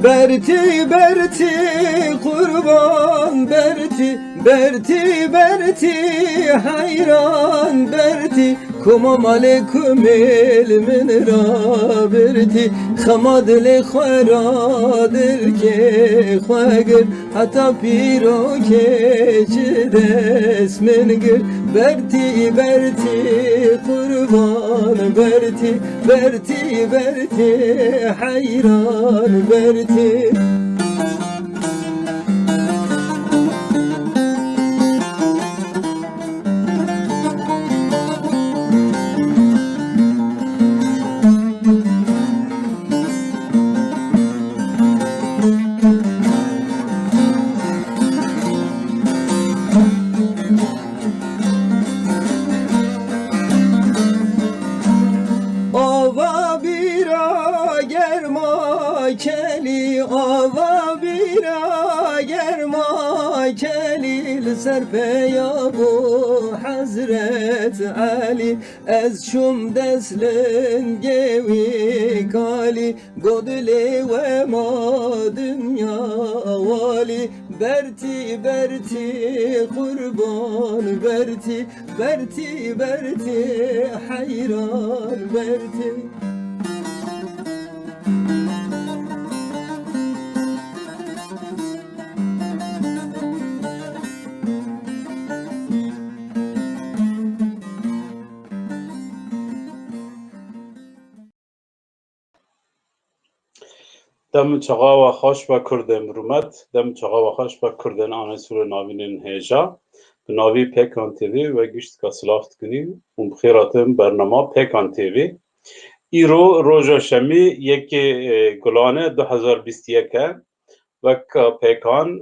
Berti berti kurban berti berti berti hayran berti kumam aleyküm ilmin ra berti khamad le kharadir ke khagir hatta piro ke chides mengir berti berti kurban berti berti berti hayran berti Ava bira germa keli ava bira germa keli serpeya bu Hazret Ali ez şum deslin gevi kali godle ve ma dünya vali berti berti kurban berti berti berti hayran berti دم چقا و خوش با کردن برومت دم چقا و خوش با کردن آن سور ناوینین هجا به ناوی پیکان تیوی و گشت که سلافت کنیم و بخیراتم برنامه پیکان تیوی ایرو روژا شمی یکی گلانه 2021 و که پیکان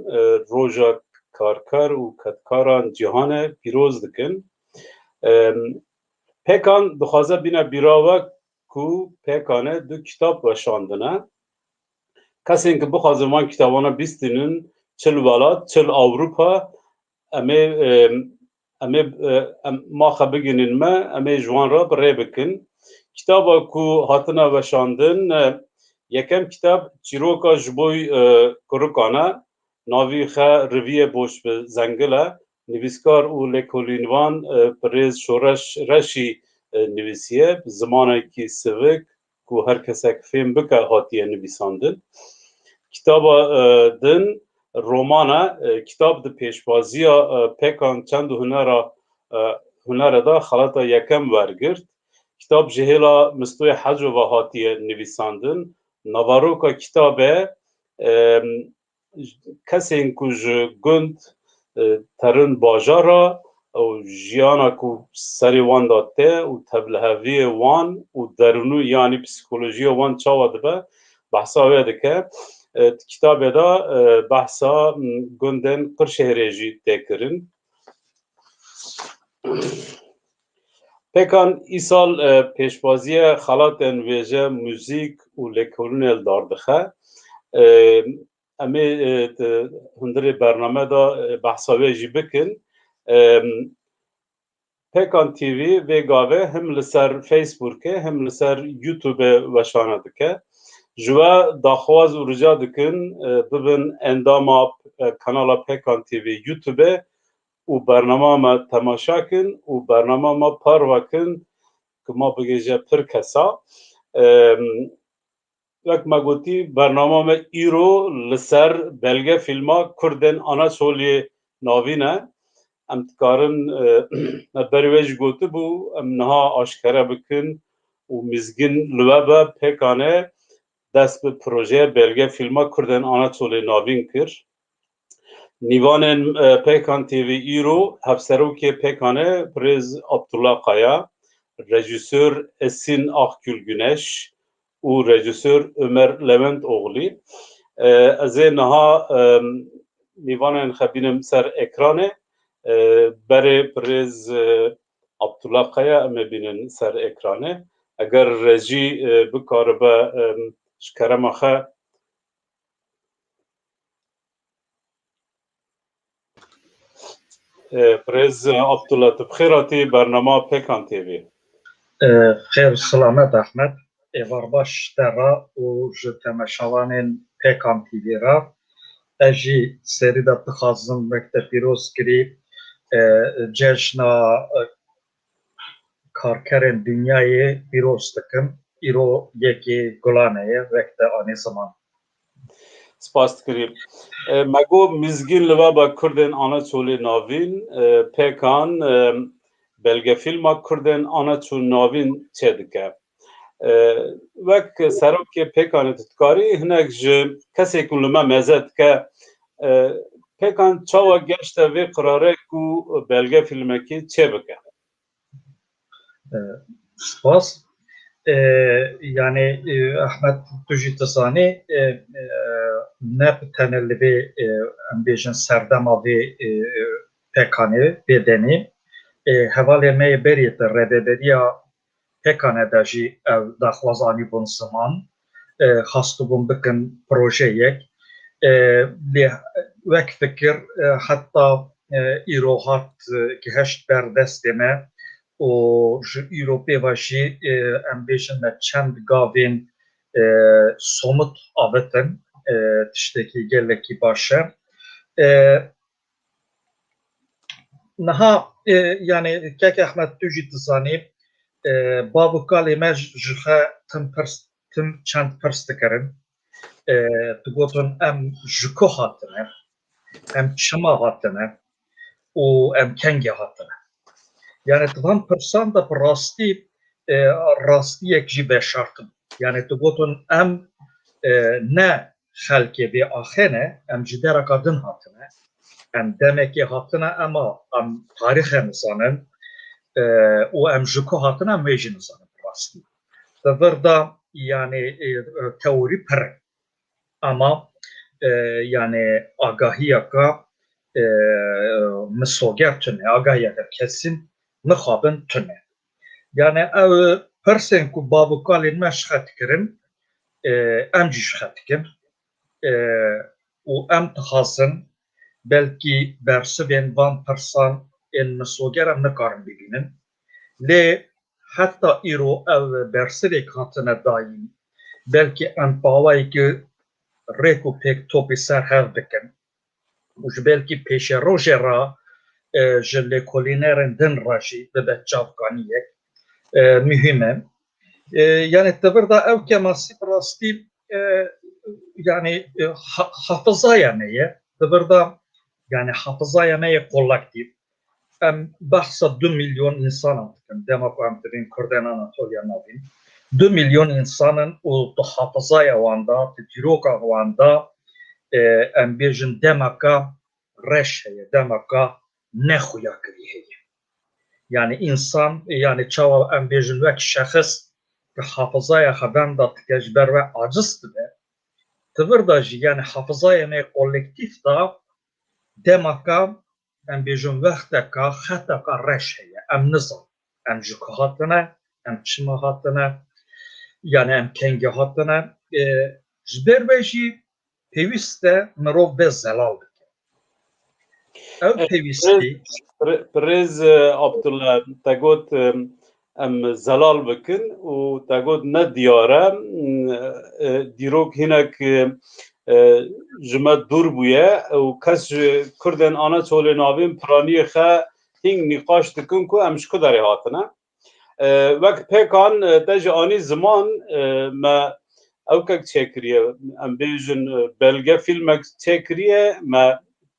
روژا کارکر و کتکاران جهان پیروز دکن پیکان دخوازه بینا بیراوه کو پیکانه دو کتاب وشاندنه کسی که بخواد من کتابانا بیستینن چل ولات چل اروپا امی ما خبگینن ما امی جوان را بره بکن کتابا کو هاتنا وشاندن یکم کتاب چیروکا جبوی کروکانا ناوی خا رویه بوش به زنگله نویسکار او لکولینوان پریز شورش رشی نویسیه زمانه کی سوک کو هر کسک فهم بکه هاتیه نویساندن کتاب دن رومانه کتاب د پیشبازی پیکان چند هنر دا خلاطا یکم ورگرد کتاب جهیلا مستوی حج و هاتیه نویساندن نواروکا کتابه کسی اینکوش گند ترن باجارا و جیانا کو سری وان داته و تبلهوی وان و درونو یعنی پسیکولوژی وان چاوده به بحثا ویده که کتاب دا بحثا گندن قرشهرێژی تێکردن پێکان ئیساڵ پێشبازیە خەڵاتên wêje موزیک û lêkolînê dardixe ئەمێ hundirê bername da behsa wê jî bikin Pêkan TV vê gavê him li ser Facebookê him li ser YouTubeê weşane dike ji we daxwaz û rica dikin bibin endama kanala Pêkan TV YouTubeê û bernama me temaşa kin û bernama me parvekin ku ma bigêje pir kesa wek me gotî bernama me îro li ser belge fîlma Kurdên ana soliyê navîn e em dikarin me berî wê jî gotibû em niha aşkere bikin û mizgin li we be Pêkanê dest bi projeya belge fîlma Kurdên ana solê navîn kir nîvanên Pêkan TV îro hevserokê Pêkanê Pirêz Abdullah Qaya rejîsör Esin Akgül Güneş û rejîsör Ömer Levent Oğlî ez ê niha nîvanên xwe bînim ser ekranê berê Pirêz Abdullah Qaya em ê bînin ser ekranê اگر رجی بکاره به شکرمخه پرز عبدالله بخیراتی برنامه پیکان تیوی خیر سلامت احمد ایوار باش درا و جتمشوان پیکان تیوی را اجی سری دا تخازم مکتب پیروز کری جشن کارکرین dünyayı پیروز دکم ایرو یکی گلانه وقت آنی زمان سپاس کریم مگو مزگین لوا با کردن آنا چولی ناوین پیکان بلگه فیلم کردن آنا چول ناوین چه دکه وک سرم که پیکان تتکاری هنگ کسی کن لما مزد که پیکان چاوا گشت و قراره کو بلگه فیلم کی چه بکه سپاس yani Ahmet Tujitazani ne tenelli bir ambijin serdema ve pekani bedeni heval me beriyet rebeberiya pekane daji ev daxwazani bun zaman hastu bun bikin projeyek vek fikir hatta irohat geheşt berdesteme و ایروپی واشی امبیشن met چند گاوین somut avıtın tişteki geleki başı naha yani kek Ahmet Tücit zani babu kalime jha tım çand perstikerin tugotun em jko hatine em çima hatine o em kenge hatine yani tvan persan da rasti rasti ekji beşartım yani tugotun em ne xelke bi axene em jidera kadın hatine em demek ki hatine ama em tarih insanın o em jiko hatine mecin insanın rasti da yani teori per ama yani agahiyaka misogertine agahiyaka kesin مخابن تنه يعني او پرسن کو بابو کالین مشخط کرن ام جی شخط کن و ام تخاصن belki bersi ben van persan en mesogeram nekarin bibinin le hatta iro ev bersi hatına daim belki em pavayı ki reko pek topi ser hev dikin uj belki peşe rojera جل کولینرن دن راشی به بچافکانیه مهمه yani tevırda ev keması rasti yani hafızaya neye tevırda yani hafızaya neye kolektif bahsa 2 milyon insan antıkın demokratların Kürden Anatoliya navin 2 milyon insanın o hafızaya vanda tiroka vanda embejin demaka reşeye demaka ne xuya kiriye yani insan yani çava embejin ve şahıs ki hafızaya haben da tecber ve acizdi de tevırda yani hafızaya ne kolektif da demaka embejin vaxtaka hataka reşeye em nizam em jikahatına em çimahatına yani em kenge hatına jber ve jî peviste mirov be zelal ev pevisti پرز عبدالله تگوت ام زلال بکن و تگوت نه دیاره دیروک هنک جمع دور بویه و کس کردن آنا چولی نابین پرانی خه هنگ نقاش دکن که امشکو داری هاتنه وقت پیکان تج آنی زمان ما اوکک چکریه ام بیجن بلگه فیلمک چکریه ما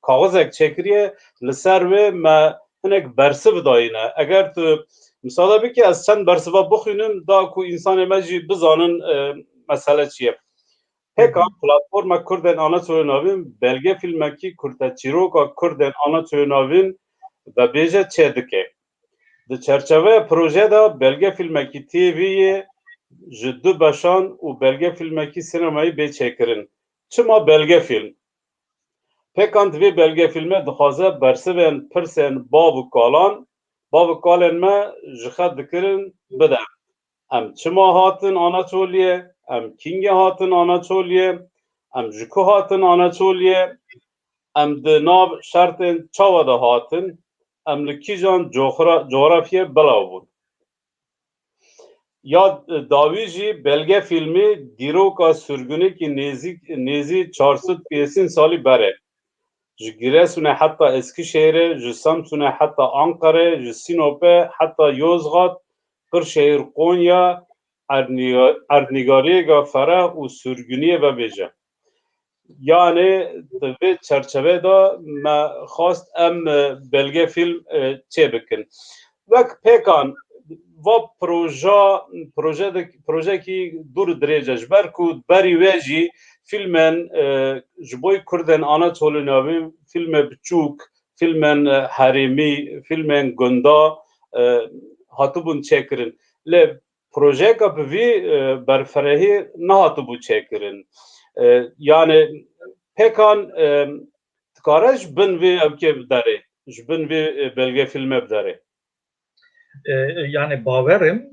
کاغذک چکریه لسر و ما هنک برسه بداینه اگر تو مثلا بکی از چند برسه بخونم دا کو انسان مجی بزانن مسئله چیه پیکان پلاتفورم کردن آنا چوی ناوین بلگه فیلمکی کرده چیروکا کردن آنا چوی ناوین و بیجه چه دکه ده چرچوه پروژه دا بلگه فیلمکی تیویه جدو بشان و بلگه فیلمکی سینمایی بی چکرن چما بلگه فیلم پیکان دوی بلگه فیلمه دخوازه برسوین پرسین باب و کالان ما جخد دکرن بدن em çima hatin Anatoliye, em kingê hatin Anatoliye, em ji ku hatin Anatoliye, em di nav şertên çawa de hatin, em li kîjan coğrafiyê belav bûn. Ya dawî jî belge filmê dîroka sürgûnekî nêzî 450 salî bere. Ji Giresunê heta Eskişehirê, ji Samsunê heta Ankarê, ji Sinopê heta Yozgat, Kırşehir, Konya, Erdnigariyê Fereh û sürgûniyê vebêje. Yani di vê çerçevê de me xwast em belge film çê bikin. Wek pêkan va projeyekî dûr dirêce ji ber ku berî wê jî filmên ji bo Kurdên Anatolî navî filmê biçûk, filmên herêmî, filmên gunda hatibûn çêkirin. Lê projeyeka bi vî berfirehî nehatibû çêkirin. Yani pêkan dikare ji bin vê evkê biderê, ji bin vê belge filme biderê. Yani baverim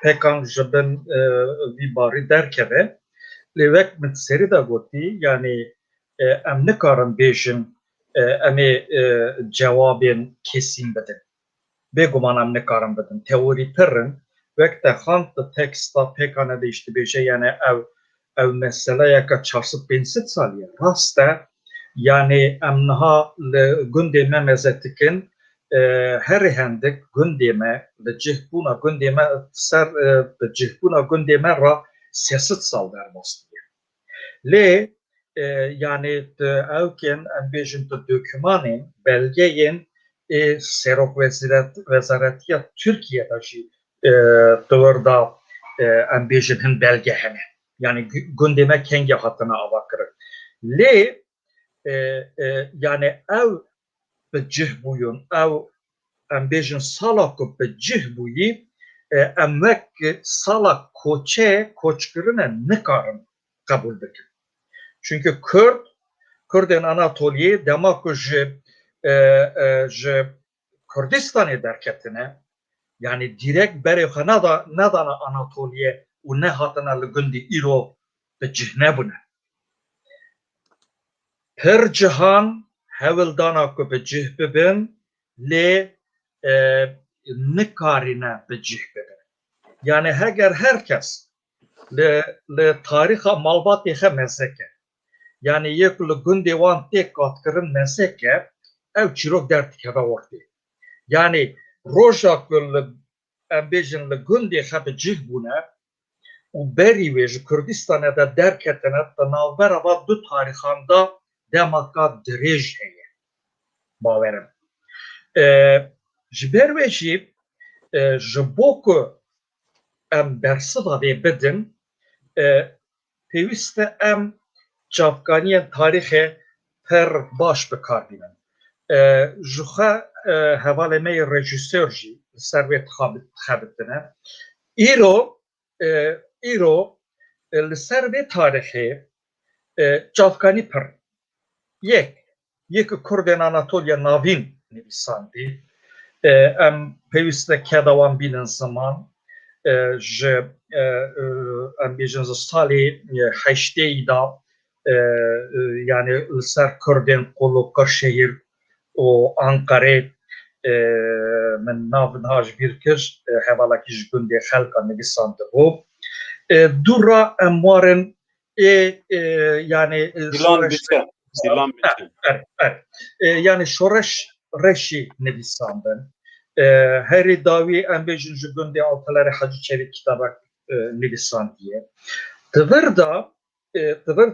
pêkan ji bin vî barî derkeve lê wek min serî de gotî yani em nikarin bêjin em ê cewabên kesîn bidin. Bêguman em nikarin bidin. Teorî pirin wek te xand di teksta pêkan de îştibêje yani ev meseleyeka 450 salî ye. Rast e yani em niha li gundê me meze dikin herî hendik gundê me li cihbûna gundê me ser bi cihbûna gundê me ra 300 sal derbas diye. Lê yani evkên em bêjin di dokümanên belgeyên Serokvezaretiya Türkiye'de jî dur da em bêjin hin belge hene. Yani gundê me kengê hatine ava kirin. Lê yani ev bi cih bûyun, ew em bêjin sala ku bi cih bûyî em wek sala koçkirine nikarin qebûl bikin. Çünkü Kurdên Anatoliyê dema ku ji Kurdistanê derketine yani direkt berê xwe nedana Anatoliyê û nehatine li gundê îro bi cih nebûne. Pir cihan hewildana ku bi cih bibin lê nikarine bi cih bibin. Yani heger herkes li tarixa malbatê xe mezeke yani yek li gundê wan tê qatkirin mezeke ew çîrok derdikeve ortê. Yani roja ku em bêjin li gundê xe bi cih bûne û berî wê ji Kurdistanê de derketine di navbera va du tarîxan da demaka dirêj heye. Bawerim. Ji ber wê jî ji bo ku em bersiva vê bidin pêwîst e em çavkaniyên tarîxê pir baş bikarbînin. Ji xwe hevalê me yê rejîsor jî li ser wê dixebitine. Îro li ser vê tarîxê çavkanî pir. Yek Kurdên Anatoliya navîn nivîsandî. Em pêwîst e kedawan bînin ziman ji em bêjin ji salê heşteyî da yani li ser Kurdên Qolo Kırşehir û Ankarê min nav niha ji bîr kir hevalekî ji gundê xelka nivîsandibû. Dûra em warin yani yani şoreş reşî nivîsandin. Herî dawî em bêjin ji gundê Altelerê Hacı Çelik kitabek nivîsandiye. Di vir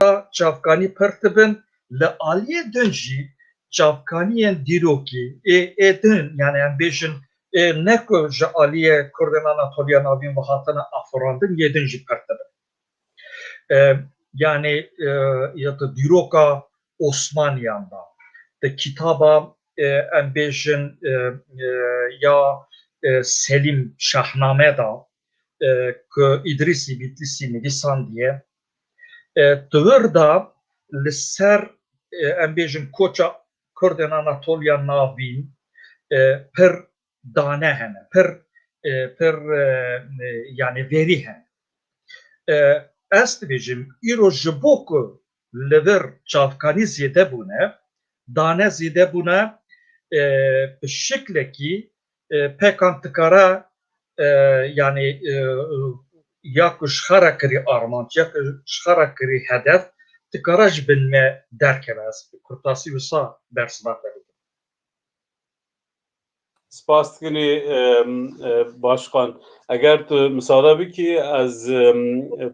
da çavkanî pir dibin li aliyê din jî çavkaniyên dîrokî din yani em bêjin ne ku ji aliyê Kurdên Anatoliya navîn ve hatine afirandin yê din jî pir dibin. Yani ya da dîroka Osmaniyan da di kitaba em bêjin ya Selim Şahname da ku İdrîsî Bitlisî nivîsandiye di vir da li ser em bêjin koça Kurdên Anatoliya navîn pir dane hene, pir پر yani veri hene. Ez dibêjim îro ji bo ku li vir çavkanî zêde bûne, dane zêde bûne bi şeklekî pekan dikare yani ya ku ji xera kirî armanc ya ku ji xera kirî hedef dikare ji bin me derkeve. Ez kurtasî wisa bersiva te bikim. Spas dikinî başkan. Eger tu misada bikî ez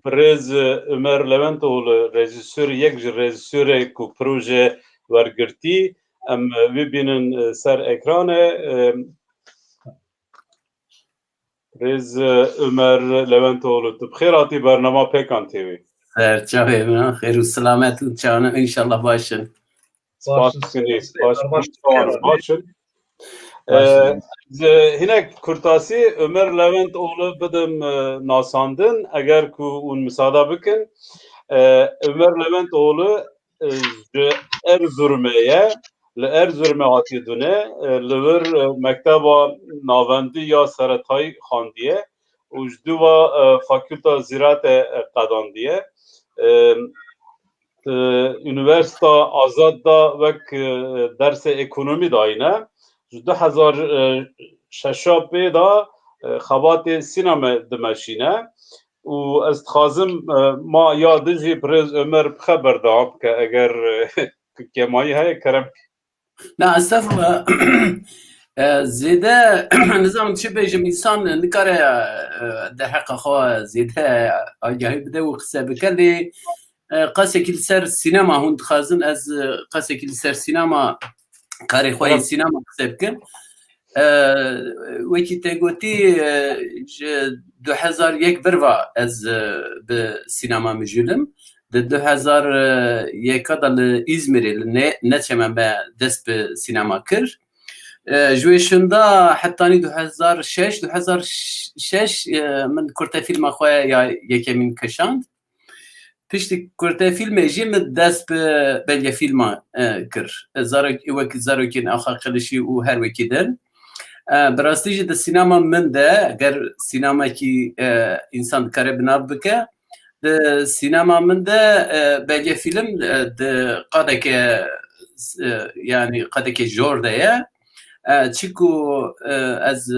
birêz Ömer Leventoğlu rejisör yek ji rejisörê ku proje wergirtî em bibînin ser ekranê birêz Ömer Leventoğlu tu bixêr hatî bernama Pekan TV. Çavê min xêr û selamet û çawane inşallah başin. Spas dikinî başin. Hinek kurtasî Ömer Leventoğlu bidim nasandin eger ku hûn misada bikin Ömer Leventoğlu ji Erzurumê li Erzurumê hatiye dune li vir mekteba navendî ya seretayî xandiye û ji duva fakülta zîratê qedandiye Üniversita Azad da vek dersê ekonomî dayîne. Ji 2006 pê da xebatê sînemê dimeşîne û ez dixwazim ma ya din jî birêz Ömer bixe berdewam bike eger kemayî heye kerem. Na estağfurullah. Zêde nizam çi bêjim însan nikare derheqa xwe zêde agahî bide û qise bike lê qasekî li ser sînema hûn dixwazin ez qasekî li ser sînema karê xwe yên sînema qise bikim. Wekî te gotî ji 2001 birva ez bi sînema mijûlim. Di 2001 da li İzmirê li Neçeme me dest bi sînema kir. Ji wê şinda hetanî 2006 min kurtefîlma xwe ya yekemîn kişand. Piştî kurtefîlmê jî min dest bi belgefîlma kir. Wekî zarokên Axa Qilişî û her wekî din. Bi rastî jî di sînema min de eger sînemekî însan dikare binav bike di sînema min de belgefîlim di qadeke yani qadeke jor de ye. Çiku ez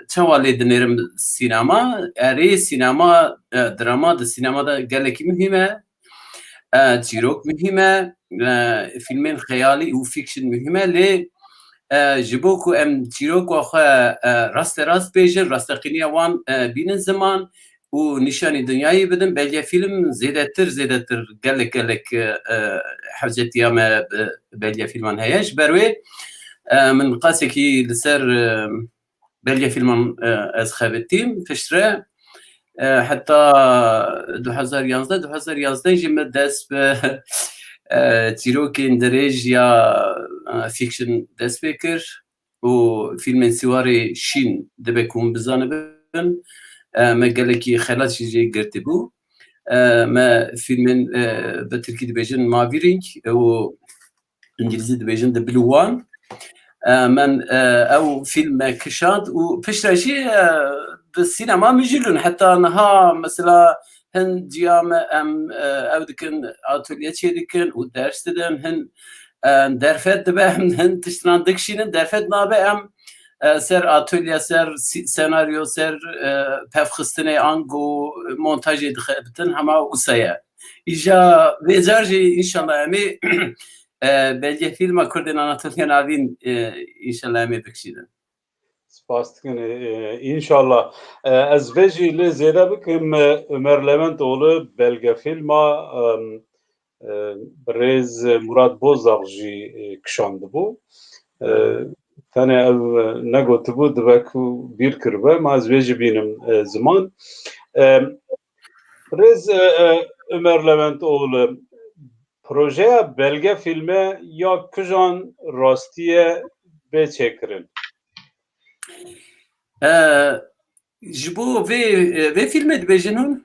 çawa lê dinêrim sînema, erê sînema drama di sînemada gelekî mühim e, çîrok mühim e, fîlmên xeyalî û fiction mühim e lê ji bo ku em çîroka xwe rasterast bêjin, rasteqîniya wan bînin ziman û nîşanî dinyayê bidin, belgefîlim zêdetir gelek hewcetiya me belgefîlman heye. Ji ber wê min qasekî li ser belgefîlman ez xebitîm piştre heta 2011 jî me dest bi çîrokên dirêj ya fiction dest pê kir û fîlmên sîwarê şîn dibe ku hûn bizanibin. Me gelekî xelatî jê girtibû. Me fîlmên bi Tirkî dibêjin Mavîring û İngilîzî dibêjin The Blue One. من ew fîlm me kişand û piştre jî bi sînema mijîlûn heta niha mesela hin ciya me em ew dikin atölye çê dikin û ders didin hin derfet dibe hin tiştinan dikişînin derfet nabe em ser atölye ser senaryo ser pevxistinê ang û montajê dixebitin hema wisa ye. Îja vê car jî înşallah emê belgefîlma Kurdên Anatolya navîn înşallah em ê bikişînin. Spas dikinî înşallah. Ez vê jî lê zêde bikim Ömer Leventoğlu belgefîlma birêz Murat Bozdağ jî kişandibû. Tenê ew negotibû dibe ku bîr kiribe ma ez vê jî bînim ziman. Birêz Ömer Leventoğlu projeya belgefîlme ya kijan rastiye bê çêkirin? Ji bo vê fîlmê dibêjin hûn?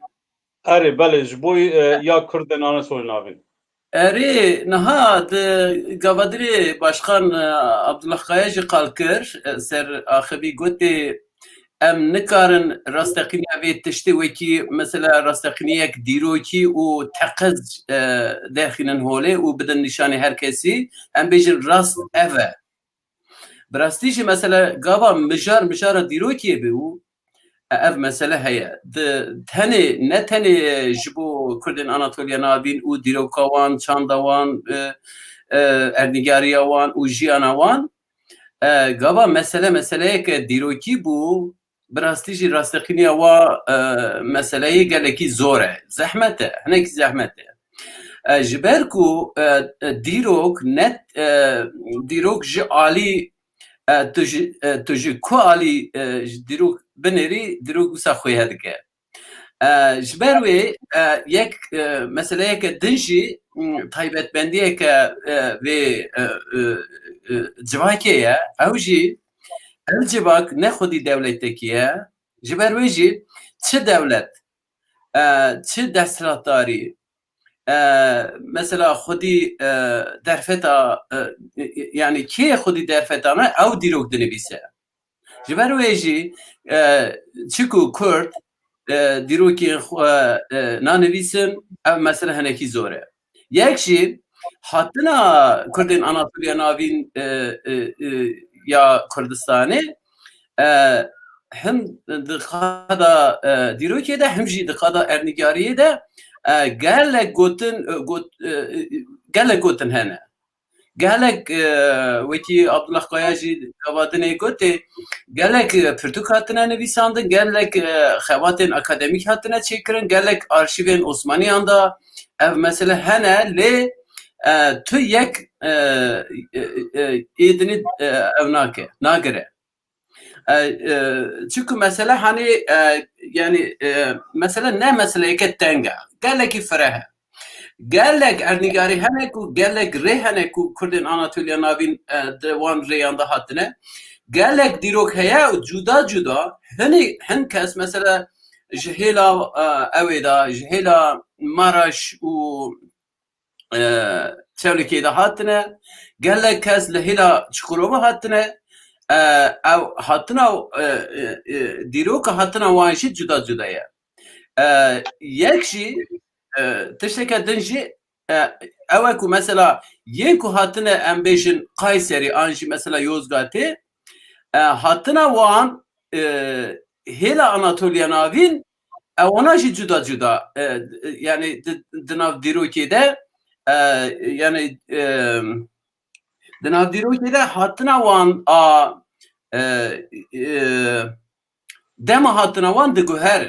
Erê belê ji bo ya Kurdên Anatolya navîn. Erê niha di gavadirê Başkan Abdullah Qaya jî qal kir ser axivî gotê ام نکارن راستقینیا وی تشتی وکی مثلا راستقینیک دیروکی و تقز داخلن هوله و بدن نشانی هر کسی ام بیجن راست اوه براستیش مثلا گاوا مجار دیروکی بیو اف مسئله هيا تني نتني جبو كردن اناطوليا نابين و ديروكاوان چاندوان اردنگارياوان و جياناوان گاوا مسئله که دیروکی بو براستیجی راستقینیا و مسئله گلکی زوره زحمته هنک زحمته جبرکو دیروک نت دیروک جی عالی تجی کو عالی دیروک بنری دیروک وسا خوی هدکه جبروی یک مسئله که دنجی تایبت بندیه که وی جواکیه اوجی الجواک نخودی دولتکیه جبروی جی چه دولت چه دستراتاری مثلا خودی درفتا یعنی کی خودی درفتانه او دیروک دنویسه جبروی جی چکو کرد دیروکی نانویسن او مثلا هنکی زوره یکشی حتنا کردین اناطولیا ناوین یا کردستانی هم دقادا دیروکی ده هم جی دقادا ارنگاریه ده گلک گوتن هنه گلک وکی عبدالله قایاجی قوادنه گوته گلک پرتوک هاتنه نویساندن گلک خواتن اکادمیک هاتنه چکرن گلک آرشیوین عثمانی اندا اف مثلا هنه لی تو یک ایدنی او ناگره çünkü mesela hani yani mesela ne mesele ki tenga geleki feraha gelek ernigari haneku gelek rehaneku kurdin Anatolia navin devan reyanda hatine gelek dirok haya juda hani henkes mesela jehela eveda jehela maraş u çevlikede hatine gelek kes lehila çukurova hatine او حتنا دیروک حتنا وانشی جدا یا یکشی تشتکه دنجی اوکو مثلا یکو حتنا امبیشن قایسری آنجی مثلا یوزگاتی حتنا وان هیلا اناتولیا ناوین اواناشی جدا yani دناو دیروکی ده yani دناو دیروکی ده حتنا وان دما هاتنا وان دگوهر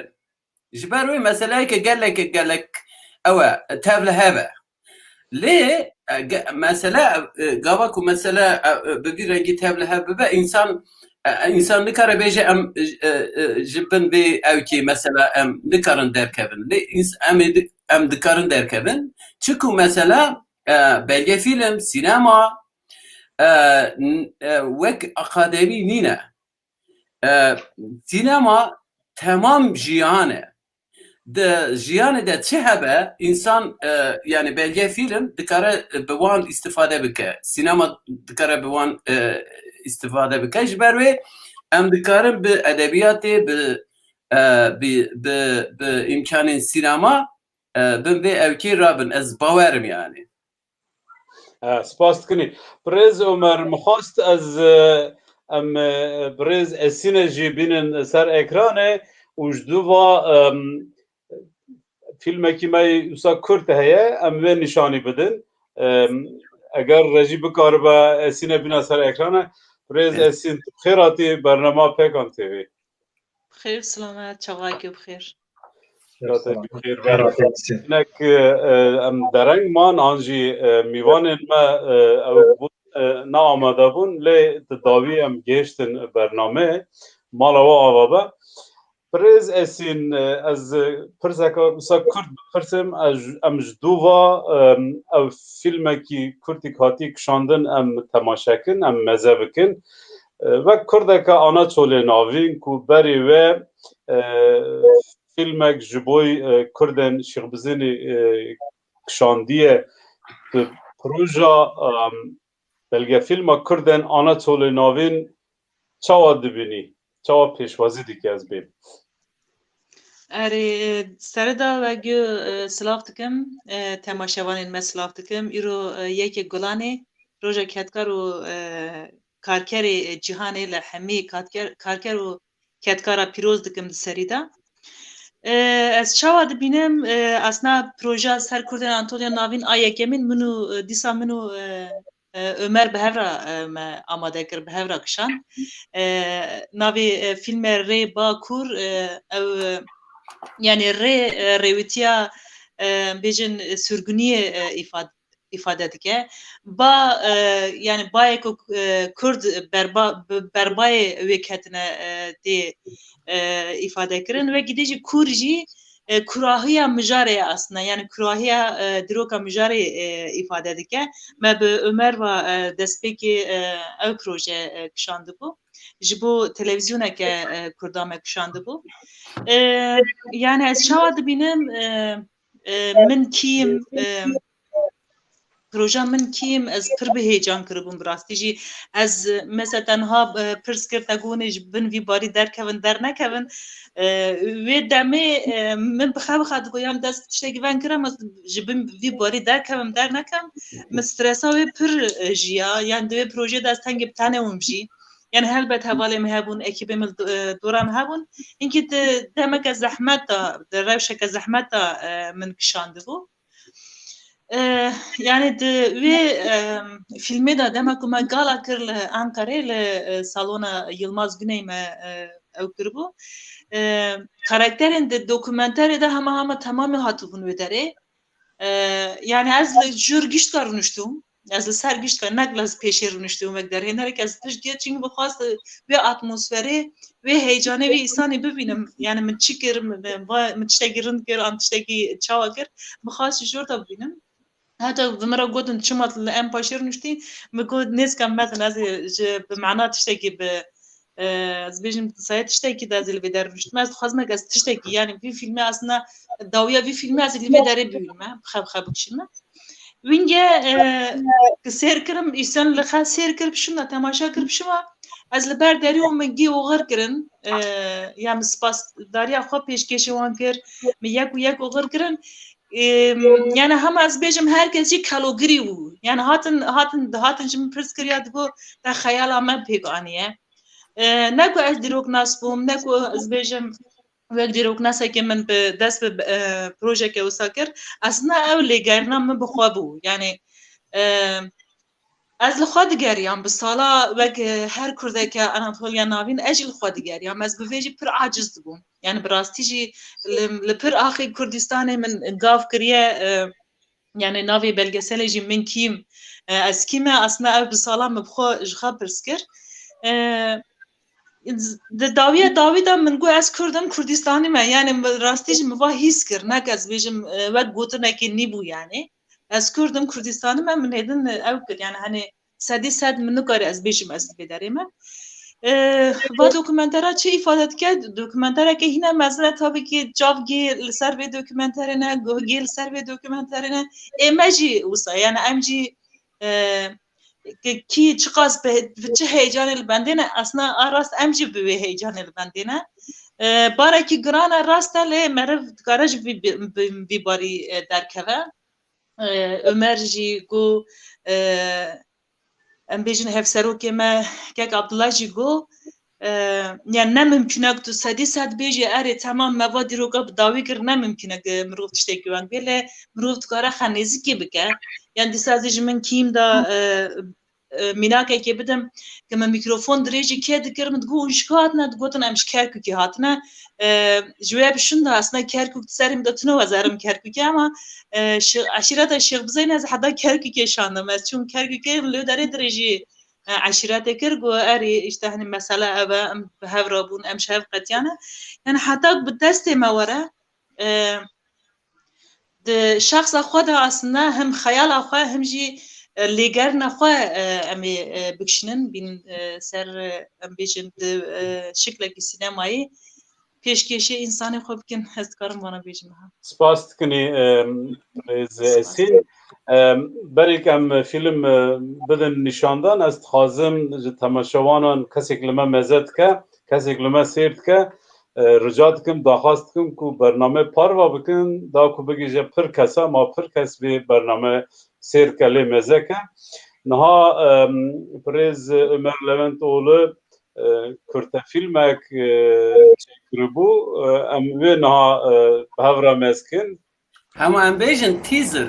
جبروی مسئله که گلک اوه تابله هبه لی مسئله گاواکو مسئله ببی رنگی تابله هبه به انسان نکاره بیجه جبن بی اوکی مسئله نکارن درکبن لی ام دکارن درکبن چکو مسئله belge film sinema وک اکادمی نینه سینما تمام جیانه ده جیانه ده چه هبه انسان yani belge film dikare بوان استفاده بکه سینما dikare بوان استفاده بکه جبروی ام دکارم به ادبیات به امکان سینما به اوکی رابن از باورم yani سپاس کنی برز عمر مخواست از برز اسینه جی بینن سر اکرانه وجدو و فیلمه که می اوسا کرد هیه و نشانی بدن اگر رجی بکار با اسینه بینن سر اکرانه برز اسین خیراتی برنامه پیکان تیوی بخیر سلامت چاقاکی بخیر نک ام درنگ مان آنجی میوان ما نا آماده بون لی تداوی ام گشتن برنامه مالا و آوابه پرز اسین از پرسکا مسا کرد بپرسم ام جدووا او فیلمه کی کردی کاتی کشاندن ام تماشاکن ام مزه بکن و کرده که آنا چوله ناوین کو بری و فیلمک جبوی کردن شیخبزینی کشاندیه پروژه بلگه فیلم کردن آنا طول ناوین چاوا دبینی çawa pêşwazî dike ez bê. Erê sereda ve gü silav dikim temaşevanên me silav dikim îro yekê gulanê rojek hetkar û karkerê cîhanê li hemî karker û ketkara pîroz dikim di serî de. Ez çawa dibînim asna proja ser Kurdên Antalya navîn a yekemîn min û dîsa min û Ömer bi hevra me amade kir bi hevra kişan. Navê fîlme Rê Bakur ew yani rêwîtiya bêjin sürgûniyê îfade dike. Ba yani bayek û Kurd berbayê wê ketine tê îfade kirin ve gidê jî Kur jî kurahiya mijarê ye aslında yani kurahiya dîroka mijarê îfade dike. Me bi Ömer ve destpêkê ev proje kişandibû. Ji bo televizyoneke Kurda me kişandibû. Yani ez çawa dibînim min kîyim proja min kîyim ez pir bi heyecan kiribûm bi rastî jî ez mesela tenha pirs kir te gonê ji bin vî barî derkevin dernekevin wê demê min bixe digoyam dest tiştekî ven kirim ji bin vî barî derkevim dernekem min stresa wê pir jiya yani divê projeyê de ez tengê bi tenê wim jî yani helbet hevalê me hebûn ekîbê min dora me hebûn hinkî demeke zehmet da di rewşeke zehmet da min kişandibû. Yani di wê filmê de demek ku me gala kir li Ankarê li salona Yılmaz Güney me ew kiribû. Karakterên di dokumenterê de hema temamê hatibûn wê derê. Yani ez li jûr giştka rûniştûm. Ez li ser giştka nek li pêşê rûniştûm wek derê nerek ez tişt çünkü bixwast wê atmosferê wê heyecanê wê îsanê bibînim. Yani min çi kir min tiştekî rind kir an tiştekî çawa kir bixwast ji jûr de bibînim. Hatta vimra gotin çimat li em paşê rûniştî min got nêzkem metin ez ji bi mena tiştekî bi ez bêjim sayê tiştekî de ez li vê derê rûniştim. Ez dixwazim ez tiştekî yani vî filmê aslında dawiya vî filmê ez li vê derê bibînim bixwe bikişînim. Wînge ki sêr kirim îsan li xe sêr kiribişim da temaşa kiribişim ez li ber derî û min gî oxir kirin ya min spasdariya xwe pêşkêşî wan kir min yek û yek oxir kirin yani hema ez bêjim herkes jî kelogirî bû yani hatin ji min pirs kiriya digo te xeyala me pêk aniye ne ku ez dîroknas bûm ne ku ez bêjim wek dîroknasekê min bi dest bi projeke wisa kir aslında ew lêgerîna min bi xwe bû yani ez li xwe digeriyam bi sala wek her Kurdeke Anatolya navîn ez jî li xwe digeriyam ez bi vê jî pir aciz dibûm yani bi rastî jî li pir axê Kurdistanê min gav kiriye yani navê belgeselê jî min kîm ez kîme aslında ev bi sala min bi xwe ji xwe pirs kir di dawiya dawî de min got ez Kurdim Kurdistanî me yani rastî jî min va hîs kir nek ez bêjim wek gotinekê nîbû yani ez Kurdim Kurdistanî me min hêdin ew kir yani hani sedî sed min nikare ez bêjim ez vê derê me va dokumentera çi îfade dike dokumenterekê hîne mezin tabii ki cav gê li ser vê dokumenterê ne gê li ser vê dokumenterê ne me jî wisa yani em jî ki çi qas çi heyecanê li bendê ne aslında arast em jî bi wê heyecanê li bendê ne barekî giran e rast e lê meriv dikare ji vî barî derkeve Ömer jî got em bêjin hevserokê me kek Abdullah jî got yani ne mümkün e tu sedî sed bêjî erê temam me va dîroka bi dawî kir ne mümkün e mirov tiştekî wan bê lê mirov dikare xenêzîkê bike yani dîsa ez ji min kîm da mînakekê bidim ki min mikrofon dirêjî kê dikirim digot ji ku hatine digotin em ji Kerkûkê hatine ji wê bişin de aslında Kerkûk di serê min de tune wezerim Kerkûkê ama eşîreta Şêxbizeyê ez heda Kerkûkê şandim ez çûm Kerkûkê li derê dirêjî eşîretê kir got erê işte hani mesele ev e em bi hev rabûn em ji hev qetiyane yani heta bi destê me were di şexsa xwe de aslında hem xeyala xwe hem jî lêgerîna xwe em ê bikişînin bînin ser em bêjin di şiklekî sînemayê pêşkêşî însanê xwe bikin ez dikarim vana bêjim Spas dikinî rêz Esîn berek em fîlm bidin nîşandan ez dixwazim ji temaşewanan kesek li me meze dike kesek li me sêr dike rica dikim daxwast dikim ku bername parva bikin da ku bigîje pir kesa ma pir kes vê bername sêr dike lê mezek e. Niha Pirêz Ömer Leventoğlu kurtefilmek çêkiribû em wê niha bi hevra mezkin. Hema em bêjin teaser.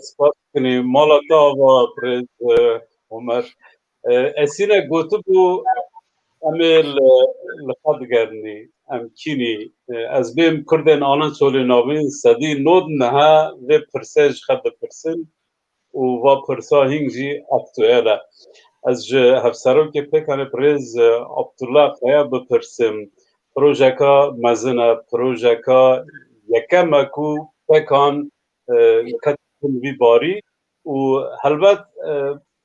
Spas dikim mala te ava Pirêz Ömer. Esîne gotibû em ê li xwe digerînî em kînî ez bêm Kurdên Arnavutolê navîn sedî nod niha vê pirsê ji xwe dipirsin û va pirsa hîn jî aktûel e. Ez ji hevserokê Pêkanê Pirêz Abdullah Xeya bipirsim projeka mezin e, projeka yekem e ku Pêkan ketin vî barî û helbet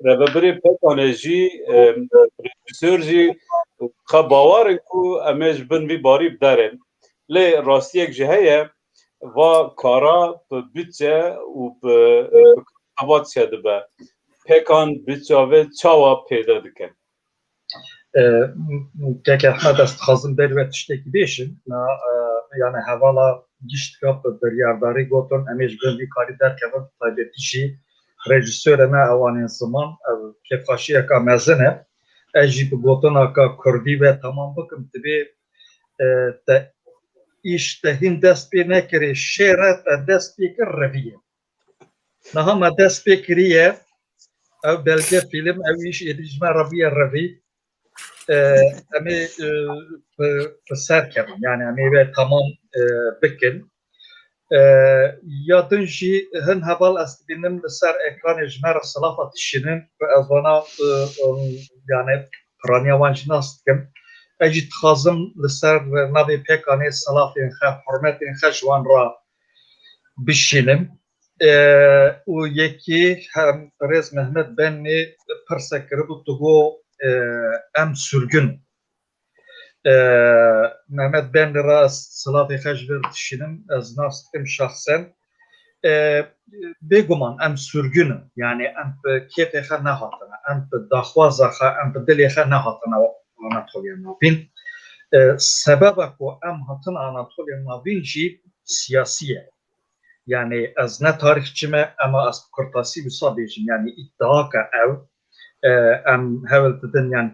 rêveberê Pêkanê jî rejîsor jî xwe bawerin ku em ê ji bin vî barî biderin. Lê rastiyek jî heye va kara bi bütçe û bi hevat çedibe. Pêkan bütçeya vê çawa pêda dike? Geke Ehmed ez dixwazim ber ve tiştekî bêjim yani hevala giştka bi biryardarî gotin em ê ji bin vî karî derkevin taybetî jî rejîsorê me ewanên ziman ev kêfxweşiyeka mezin e ez jî bi gotina ka Kurdî ve tamam bikim divê te îş te hîn dest pê nekirê şêre te dest pê kir reviyê niha me dest pê kiriye ew belge fîlm ew îş êdî ji me re bûye revî em ê bi ser kevin yani em ê vê tamam bikin ya din jî hin heval ez dibînim li ser ekranê ji me re silafa dişînin ve ez vana yani piraniya wan jî nas dikim ez jî dixwazim li ser navê Pêkanê silafên xwe hurmetên xwe ji wan re bişînim û yekî hem Pirêz Mehmed Benê pirsek kiribû tu got em sürgün Mehmed Benê re silafê xwe ji vir dişînim ez nas dikim şaxsen bêguman em sürgünün yani em bi kêfê xwe nehatine em bi daxwaza xwe em bi dilê xwe nehatine Anatoliya navîn sebeba ku em hatin Anatoliya navîn jî siyasî ye yani ez ne tarîxçi me ama ez kurtasî wisa bêjim yani iddiaka ew em hewil didin yani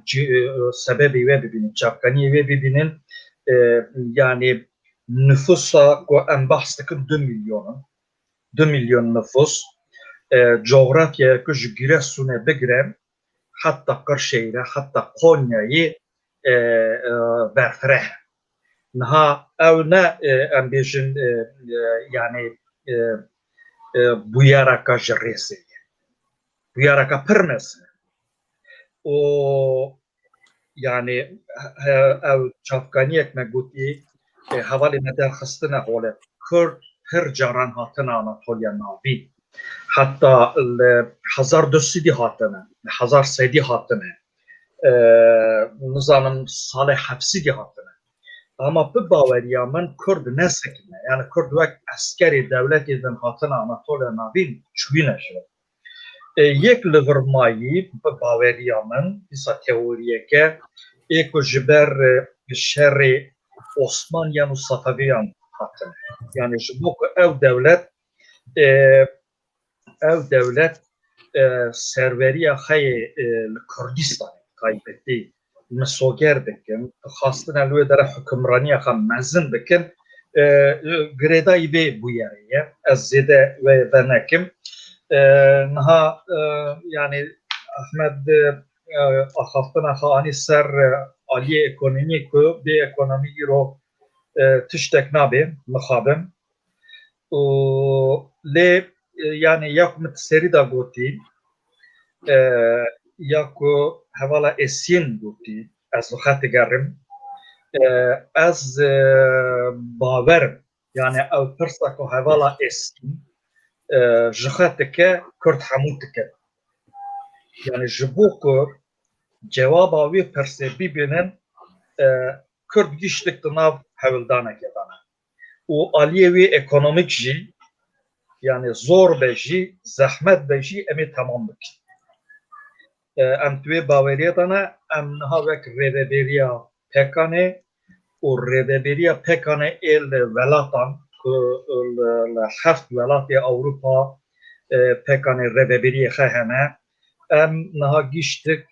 sebebê wê bibînin çavkaniyê wê bibînin yani nüfusa ku em behs dikin 2 milyon nüfus coğrafyaya ku ji Giresunê bigire heta Qirşehîrê heta Konyayê berfireh niha ew ne em bêjin yani bûyereka ji rêzê ye bûyereka pir mezin û yani ew çavkaniyek me gotî hevalê me derxistine holê Kurd پر جاران هاتن آناتولیا ناوی حتی 1200 هاتنه 1300 هاتنه نزانم سال 700 هاتنه اما به باوریا من کرد نسکنه yani کرد وک askeri devleti den hatın Anatolia navin çuğine şöyle. Yek livermayı به باوریا من isa teoriye ke ek jiber şerri Osmanyan u Safaviyan hatın. Yani bu ev devlet serveriya hay Kürdistan kaybetti. Mesoger bikin, xastın elve dere hükümraniye xam mezin bikin, gredayı ve bu yeriye, ez zede ve benekim. Naha yani Ahmed axaftın axani ser aliye ekonomi ku, bir ekonomi ro tiştek nabe, mıxabim. Le yani yak mitseri da goti, yaku hevala esin goti, az vxat gerim, az baver yani ev pirsa ku hevala esin, jxat ke Kürt hamut ke. Yani jibo ku cevaba ve pirse bibinin Kürt gişlik tınav hevildana kedana. O aliyevi ekonomik ji yani zor beji, zahmet beji emi tamam bik. Em tuve baveriya dana em naha vek redeberiya pekane o redeberiya pekane el velatan ku heft velati Avrupa pekane redeberiya khahene em naha giştik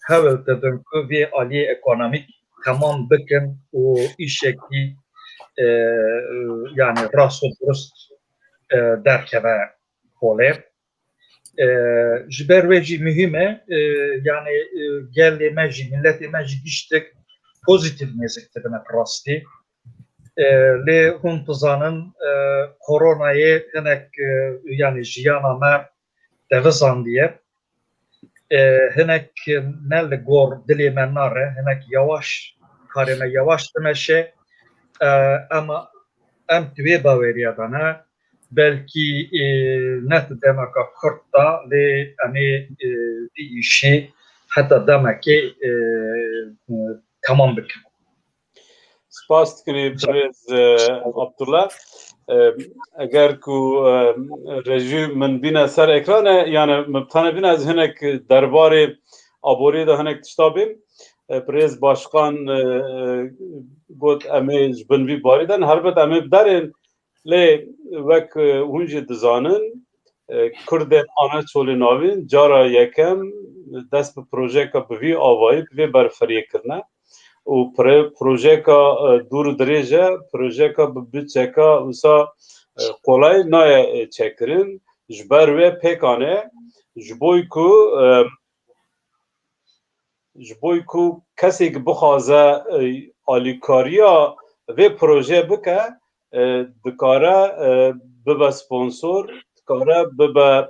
hevel dedim ku ve ali ekonomik tamam bikin o işeki yani rast durust derkeve kole. Jiberveci mühime yani geldi meci milleti meci giştik pozitif nezikti demek rasti. Le huntuzanın koronayı henek yani jiyanama devizan diye henek nelle gor dili mennare henek yavaş karime yavaş demeşe ama em tüve baveriyadana belki net demek Kürt'ta ve hani bir işi hatta demek ki tamam bir. Spas dikim Prez Abdullah. Eğer ku reji min bina ser ekranı yani mebtane bina az hinek derbarı abori da hinek tiştabim. Prez başkan got eme jbinvi baridan harbet eme bdarin le vek hunji dizanin Kürden Anatoli navin cara yekem dest bi projeka bi avayip ve berferiye kirne u projeka dur derece projeka bi bütçeka usa kolay naye çekirin jber ve pekane jboy ku kesik bixaze alikariya ve proje bike dikare bibe sponsor dikare bibe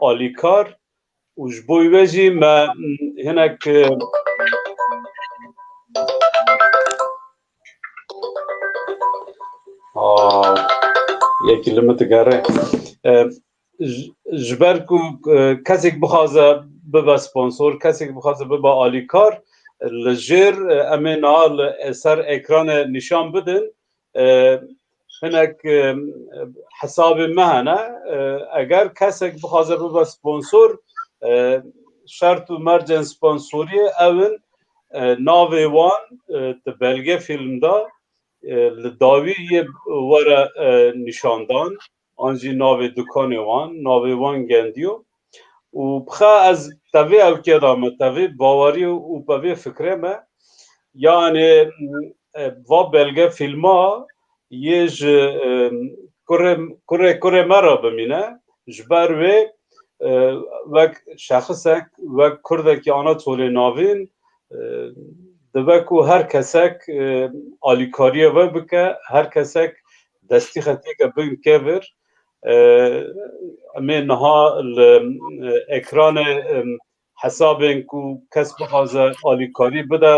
alikar û ji bo wê jî me hinek yekî li min digere ji ber ku kesek bixwaze bibe sponsor kesek bixwaze bibe alîkar li jêr em ê niha li ser ekranê nîşan bidin hinek hesabê me hene eger kesek bixwaze bibe sponsor şert û mercên sponsoriyê ew in navê wan di belge fîlmda li dawî yê were nîşandan an jî navê dukanê wan navê wan gendiyo û bixe ez tevê ewkê da me tevê bawerî û pevê fikrê me yani va belge fîlma yê ji kurê me re bimîne ji ber wê wek şexsek wek Kurdekî Anatolî navîn dibe ku her kesek alîkariya we bike her kesek destî xetêke bin kevir em ê niha li ekranê hesabên ku kes bixwaze alîkarî bide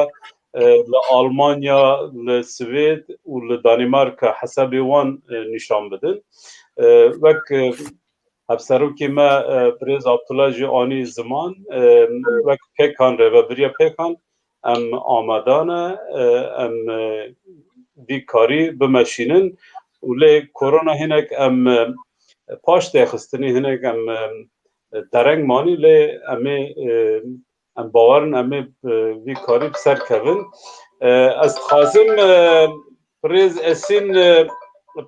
لألمانيا لسويد ولدنمارك حسب وان نشان بدن وك هفسروکی ما پریز عبدالله جی آنی زمان وک پیکان ره و بریا پیکان ام آمدانه ام دی کاری بمشینن ولی کرونا هنک ام پاش دخستنی هنک ام درنگ مانی لی ام باورن ام دی کاری بسر کبن از خازم پریز اسین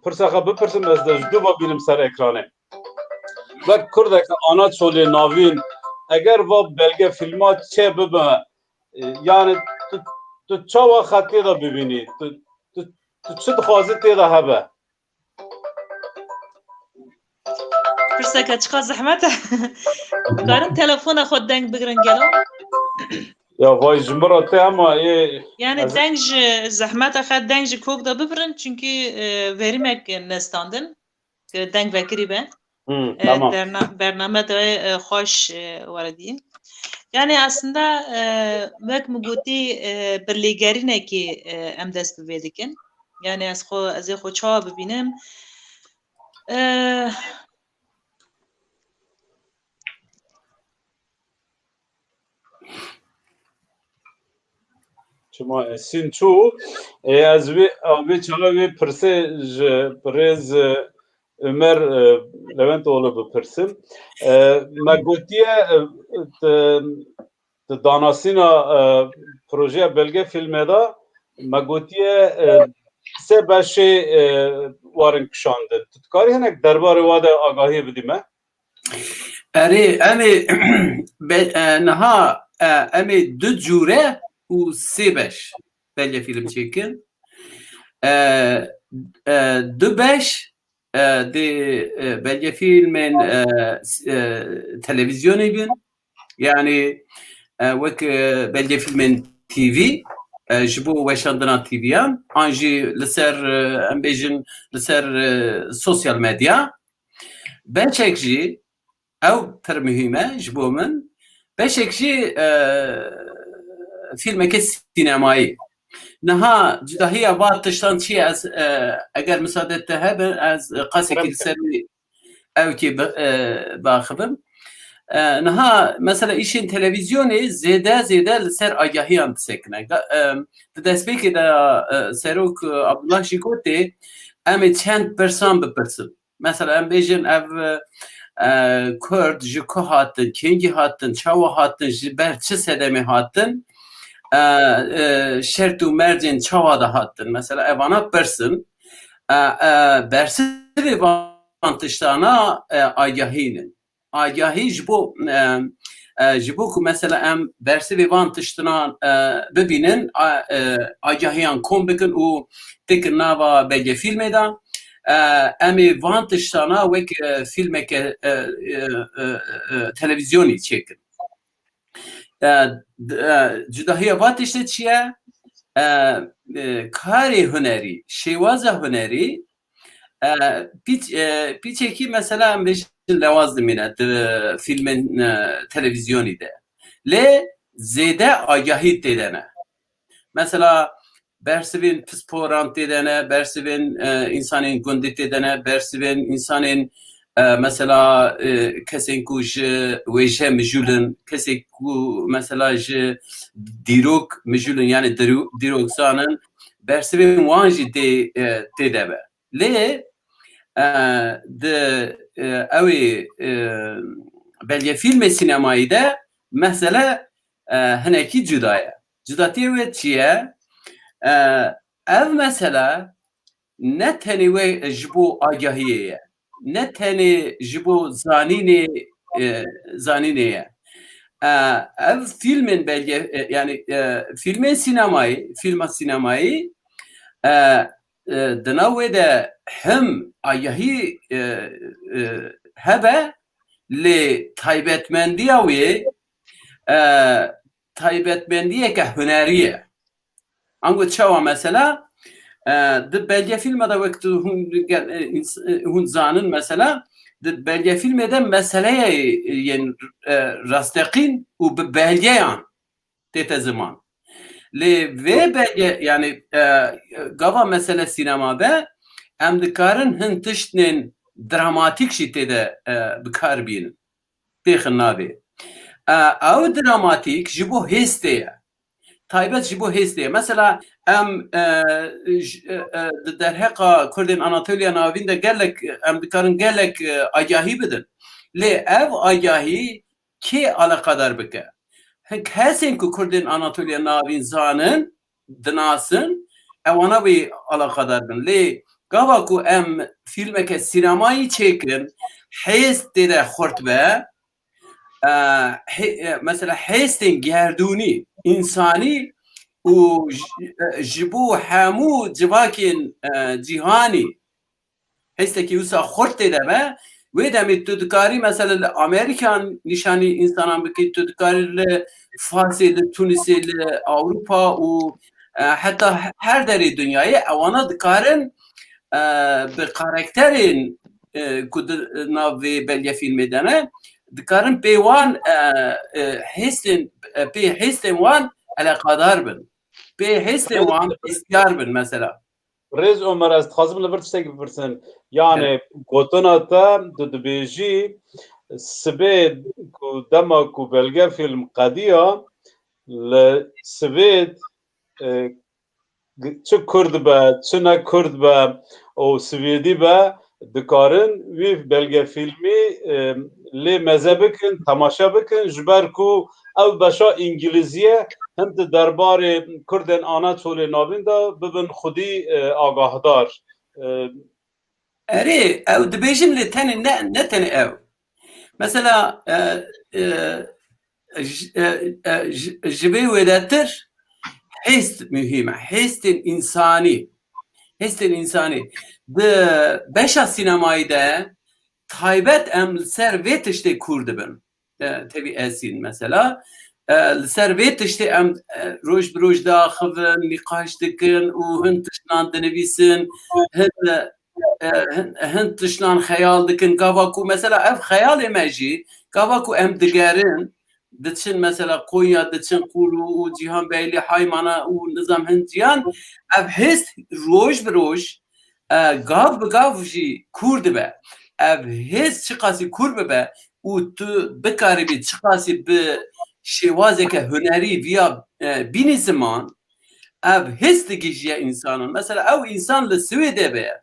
پرسخه بپرسم از دو با بینم سر اکرانه و کردک آنا چولی ناوین اگر و بلگه فیلمات چه ببه یعنی تو چه وقت تیدا ببینی تو چه دخوازی تیدا هبه پرسکه چقدر زحمته کارن تلفن خود دنگ بگرن گلو یا وای جمراته اما yani deng zahmet xed deng ji kok da bibrin çünkü verimek nestandin deng vekiri be tamam. bername de hoş varadîn yani aslında vek mi gotî birlêgerîne ki em dest bi vê dikin yani ez ê xwe çawa bibînim شما سین چو از وی چالا وی پرسه پرز عمر لوینت اولو بپرسم ما گوتیه داناسینا پروژه بلگه فیلمه دا ما گوتیه سه بشه وارن کشانده تکاری هنک دربار واده آگاهی بدیمه اره امی نها امی دو جوره و سه بش بلگه فیلم چیکن دو بش دی بلگه فیلمن تلویزیونی بین yani وک بلگه فیلمن تیوی جبو وشاندنا تیویان آنجی لسر ام بیجن لسر سوسیال مدیا بچکجی او پر مهمه جبو من بچکجی فیلم که سینمایی نها جداهی وقت تشتان چی از اگر مساعدت تهب از قاسی که سری او که باخبم نها مثلا ایشین تلویزیونی زیده لسر آگاهی هم تسکنه دست که دا سروک عبدالله شیکوتی امی چند پرسان بپرسن مثلا ام بیجن او کرد جکو هاتن کنگی هاتن چاو هاتن جبر چه سدمی هاتن شرط و مرجن چاوا da hattın mesela evana bersin bersi vantıştana agahi jibo ku mesela em bersi vantıştana bebinin agahiyan kombikin u tekin nava belge filmeda emi vantıştana ve filmeke televizyoni çekin جداهی واتش چیه کاری هنری شیوازه هنری پیچه کی مثلا بهش لوازم مینه فیلم تلویزیونی ده لی زیده آگاهی دیدنه مثلا برسوین پسپورانت دیدنه برسوین انسانین گندی دیدنه برسوین انسانین mesela kesin ku wêje mijulin kesek ku mesela ji dîrok mijulin yani dîroksanin bersivên wan jî tê de be lê di ew belge filmê sînemayî de mesele hinekî cuda ye cudatiyê wê çi ye ev mesela ne tenê wê ji bo agahiyê ye ne tane jibo zanine ev filmin belge yani filmin sinemayı dınavve de hem ayahi hebe le taybetmendiye ve taybetmendiye ke hüneriye angu çava mesela de belge filmde vakti hun zanın mesela de belge filmde meseleye yani rastaqin u belgeyan tete zaman لی وی بگه یعنی گاوا مسئله سینما به ام دکارن هن تشتنین دراماتیک شی تیده بکار بین تیخن نابی او دراماتیک جبو هسته تایبت جبو هسته مثلا ام در حقا کردین آناتولیا ناوین ده گلک ام دکارن گلک آگاهی بدن لی او آگاهی کی علاقه دار بکه کسین که کردین آناتولیا ناوین زانن دناسن اوانا بی علاقه دار بن لی گاوا کو ام فیلم که سینمایی چکن حیث دیده خورد به مثلا حیث گردونی انسانی و جبو حمو جواکین جهانی حیث که اوسا خورد دیده به ویدمی تودکاری مثلا امریکان نشانی انسانان بکی تودکاری فارسی تونسی اروپا و حتی هر دری دنیای اوانا دکارن به کاراکترین که ناوی بلگه فیلم دانه دکارن پیوان حسن وان علاقادار بن به حسن وان استیار بن مثلا رز عمر از خازم لبرت شتاکی بپرسن یعنی گوتنا تا دبیجی سبید کو دما کو بلگه فیلم قدیا لسبید چه کرد با چه نه کرد با او سویدی با دکارن وی بلگه فیلمی لی مزه بکن تماشا بکن جبر کو او بشا انگلیزیه هم دربار کردن آناتولی ناوین دا ببن خودی آگاهدار اره او دبیجم لی تنی نه تنی او مثلا جبه وداتر حس مهمه حس انسانی به بشا سینمایی ده تایبت ام سر ویتشته کرده بن تبی اسین مثلا سر ویتشته ام روش بروش داخل نقاش دکن و هن تشنان دنویسن هن تشنان خیال دکن گاواکو مثلا اف خیال ماجی گاواکو ام دگرن دتشن مثلا قویا دتشن قولو و جیهان بیلی حایمانا و نظام هنجیان اف هست روش بروش گاو بگاو جی کرد به اف هست چقاسی کرد به و تو بکاری بید چقاسی به شوازه که هنری ویا بینی زمان اف هست گیجیه انسانان مثلا او انسان لسویده به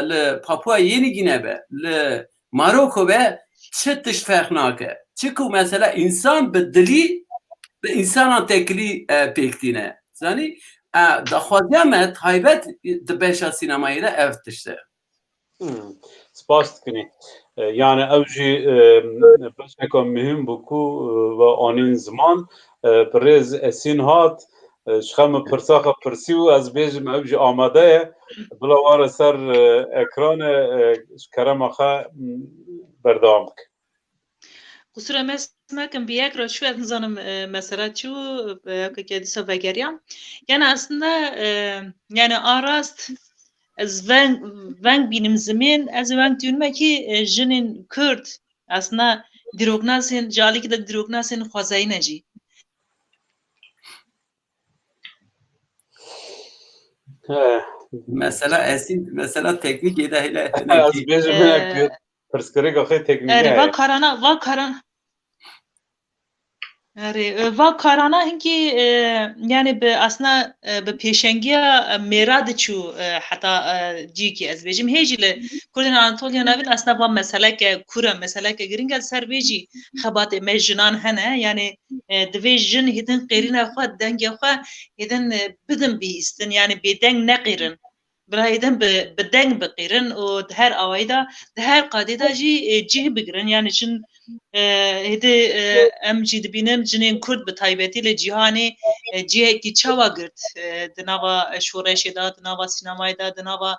لپاپوا یینی گینه به لماروکو به چه تشفیق ناکه چکو مثلا انسان به دلی به انسان تکلی پیکتینه زنی دخوازیامت هایبت دبیشا سینمایی ده افتشته سپاس کنی یعنی اوجی بشکم مهم بکو و آنین زمان پریز اسین هات شخم پرساخ پرسیو از بیجم اوجی آماده بلا وار سر اکران کرم آخه بردام که Kusura mesmekim bir yak şu zanım mesela şu که دیسا وگریم yani aslında yani arast az ونگ بینم زمین از ونگ دیونم ki جنین کرد aslında dirognasin jali ki de dirognasin خوازایی نجی مثلا اسین مثلا تکنیک ایده هیله از بیجم یک پرسکری که خیلی تکنیکی اره va karana va karana hinki yani be aslında be peşengiya merad çu hatta ciki az bejim hejile kurdin Anatolia navin aslında va mesela ke kura mesela ke gringa serbeji khabat mejnan hene yani division hidin qirina xwa denge xwa hidin bidim bi istin yani beden ne qirin برایدن به دنگ بقیرن و هر آوایدا هر قادیدا جی بگیرن یعنی چون هده ام جی دبینن جنین کرد به تایبتی لجیهانی جیه کی چاوا گرد دناوا شورش دا دناوا سینمای دا دناوا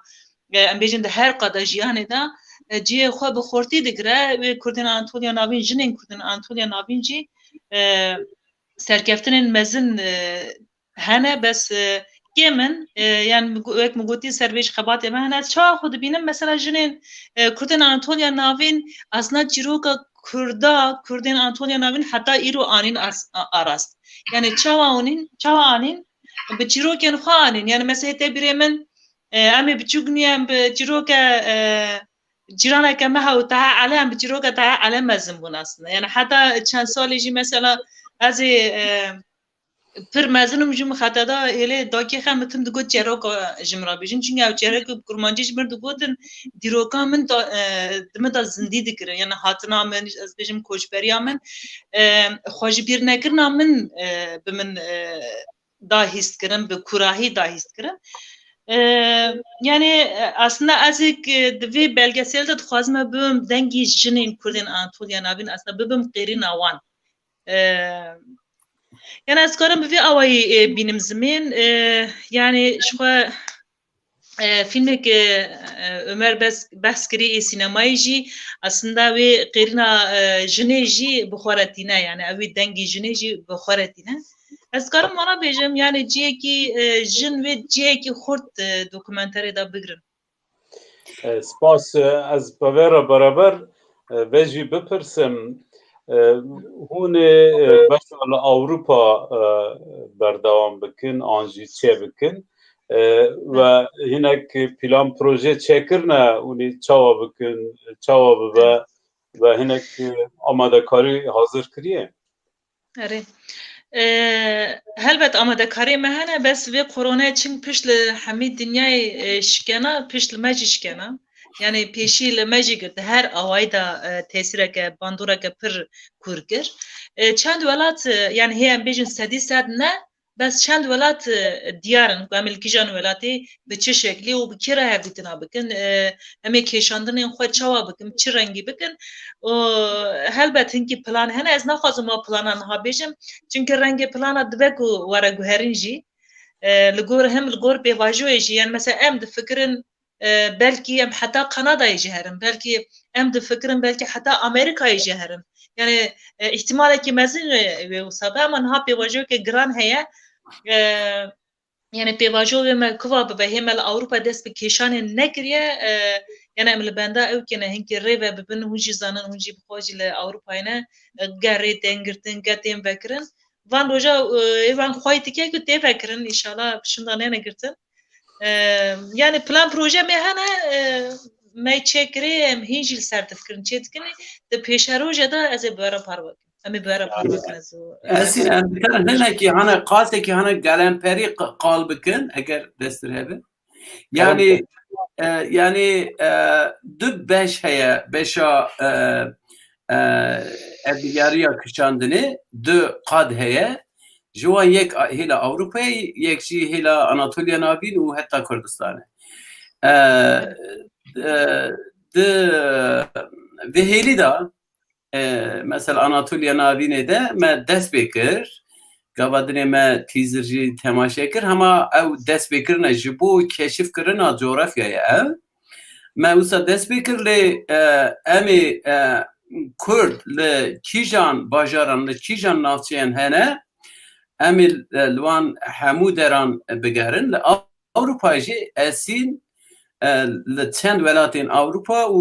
ام بیجن هر قادا جیهانی دا جیه خو به خورتی دگره کردن آناتولیا ناوین جنین کردن آناتولیا ناوین جی سرکفتن مزن هنه بس Yemen yani ek mugoti serveş xabat Yemen çağa xud binem mesela jinin Kurdin Anatolia navin aslında ciroka Kurdên Antalya navîn heta îro anîn arast. Yani çawa anîn bi çîrokên xwe anîn. Yani mesela te birê min em ê biçûk niye bi çîroka cîraneke me hew tehe elem bi çîroka tehe elem mezin bûn aslında. Yani heta çend salê jî mesela ez ê pir mezinim ji min xeteda hêlê dakê xem bitim digot çêroka ji min re bêjin çünkü ew çêrek kurmancî ji min digotin dîroka min di min de zindî dikirin. Yani hatina min ez bêjim koçberiya min xwe ji bîr nekirina min bi min dahîst kirin, bi kurahî dahîst kirin. Yani aslında ezek divê belgesel de dixwazim me bibim dengî jinên Kurdên Antalya navîn aslında bibim qêrîna wan. Yani ez karim bi vê awayî bînim zimên yani ji xwe filmek Ömer behs kirî sînemayî jî aslında wê qêrîna jinê jî bixwaretîne yani ew wê dengî jinê jî bixwaretîne. Ez karim wana bêjim yani ciyekî jin wê ciyekî xurt dokumenterê de bigirin. Spas ez pevera beraber ve jî bipirsim hûn ê beşa li Awropa berdewam bikin an jî çê bikin ve hinek plan proje çêkirine hûn ê çawa bikin çawa bibe ve hinek amadekarî hazir kiriye. Erê helbet amadekarî me hene bes vê koronayê çin pişt li hemî dinyayê şikena pişt li me jî şikena. Yani pêşî li me jî girdi her awayî da tesîreke bandoreke pir kûr kir. Çend welat yani hê em bêjin sedî sed ne bes çend welat diyar in em ê li kîjan welatê bi çi şeklî û bi kê re hevdîtina bikin em ê kêşandinên xwe çawa bikin çi rengî bikin helbet hinkî plan hene ez naxwazim wa plana niha bêjim çünkü rengê plana dibe ku were guherîn jî li gor hem li gor pêvajoyê jî yani mesela em difikirin belki em heta Kanadayê jî herin belki em difikirin belki heta Amerikayê jî herin yani ihtimalekî mezin wê wisa be ama niha pêvajoyekê giran heye yani pêvajovê me kuva bibe hê me li Awropa dest bi kêşanê nekiriye yani em li benda ew kene hinkî rê ve bibin hûn jî zanin hûn jî bixwe jî li Awropayê ne gerê têngirtin getên vekirin van roja êvan xwayî dike ku tê vekirin înşallah pişinda nenegirtin yani plan proje me hene me çêkirê em hîn jî li ser difikirin çê dikin di pêşeroja da ez ê bi were par bikim em ê bi were par bikin Esîn em dikarin hinekî hene qasekî hene gelemperî qal bikin eger destir hebe yani yani du beş heye beşa evliyariya kişandini du qad heye ji wan yek hêla Awropayê yek jî hêla Anatolya navîn û heta Kurdistanê di vê hêlî da mesela Anatolya navînê de me dest pê kir gavadinê me tîzir jî temaşe kir hema ew dest pê kirine ji bo keşifkirina coğrafyaya ew me wisa dest pê kir lê em ê Kurd li kîjan bajaran li kîjan navçeyên hene em ê li wan hemû deran bigerin li Awropayê jî esîn li çend welatên Awropa û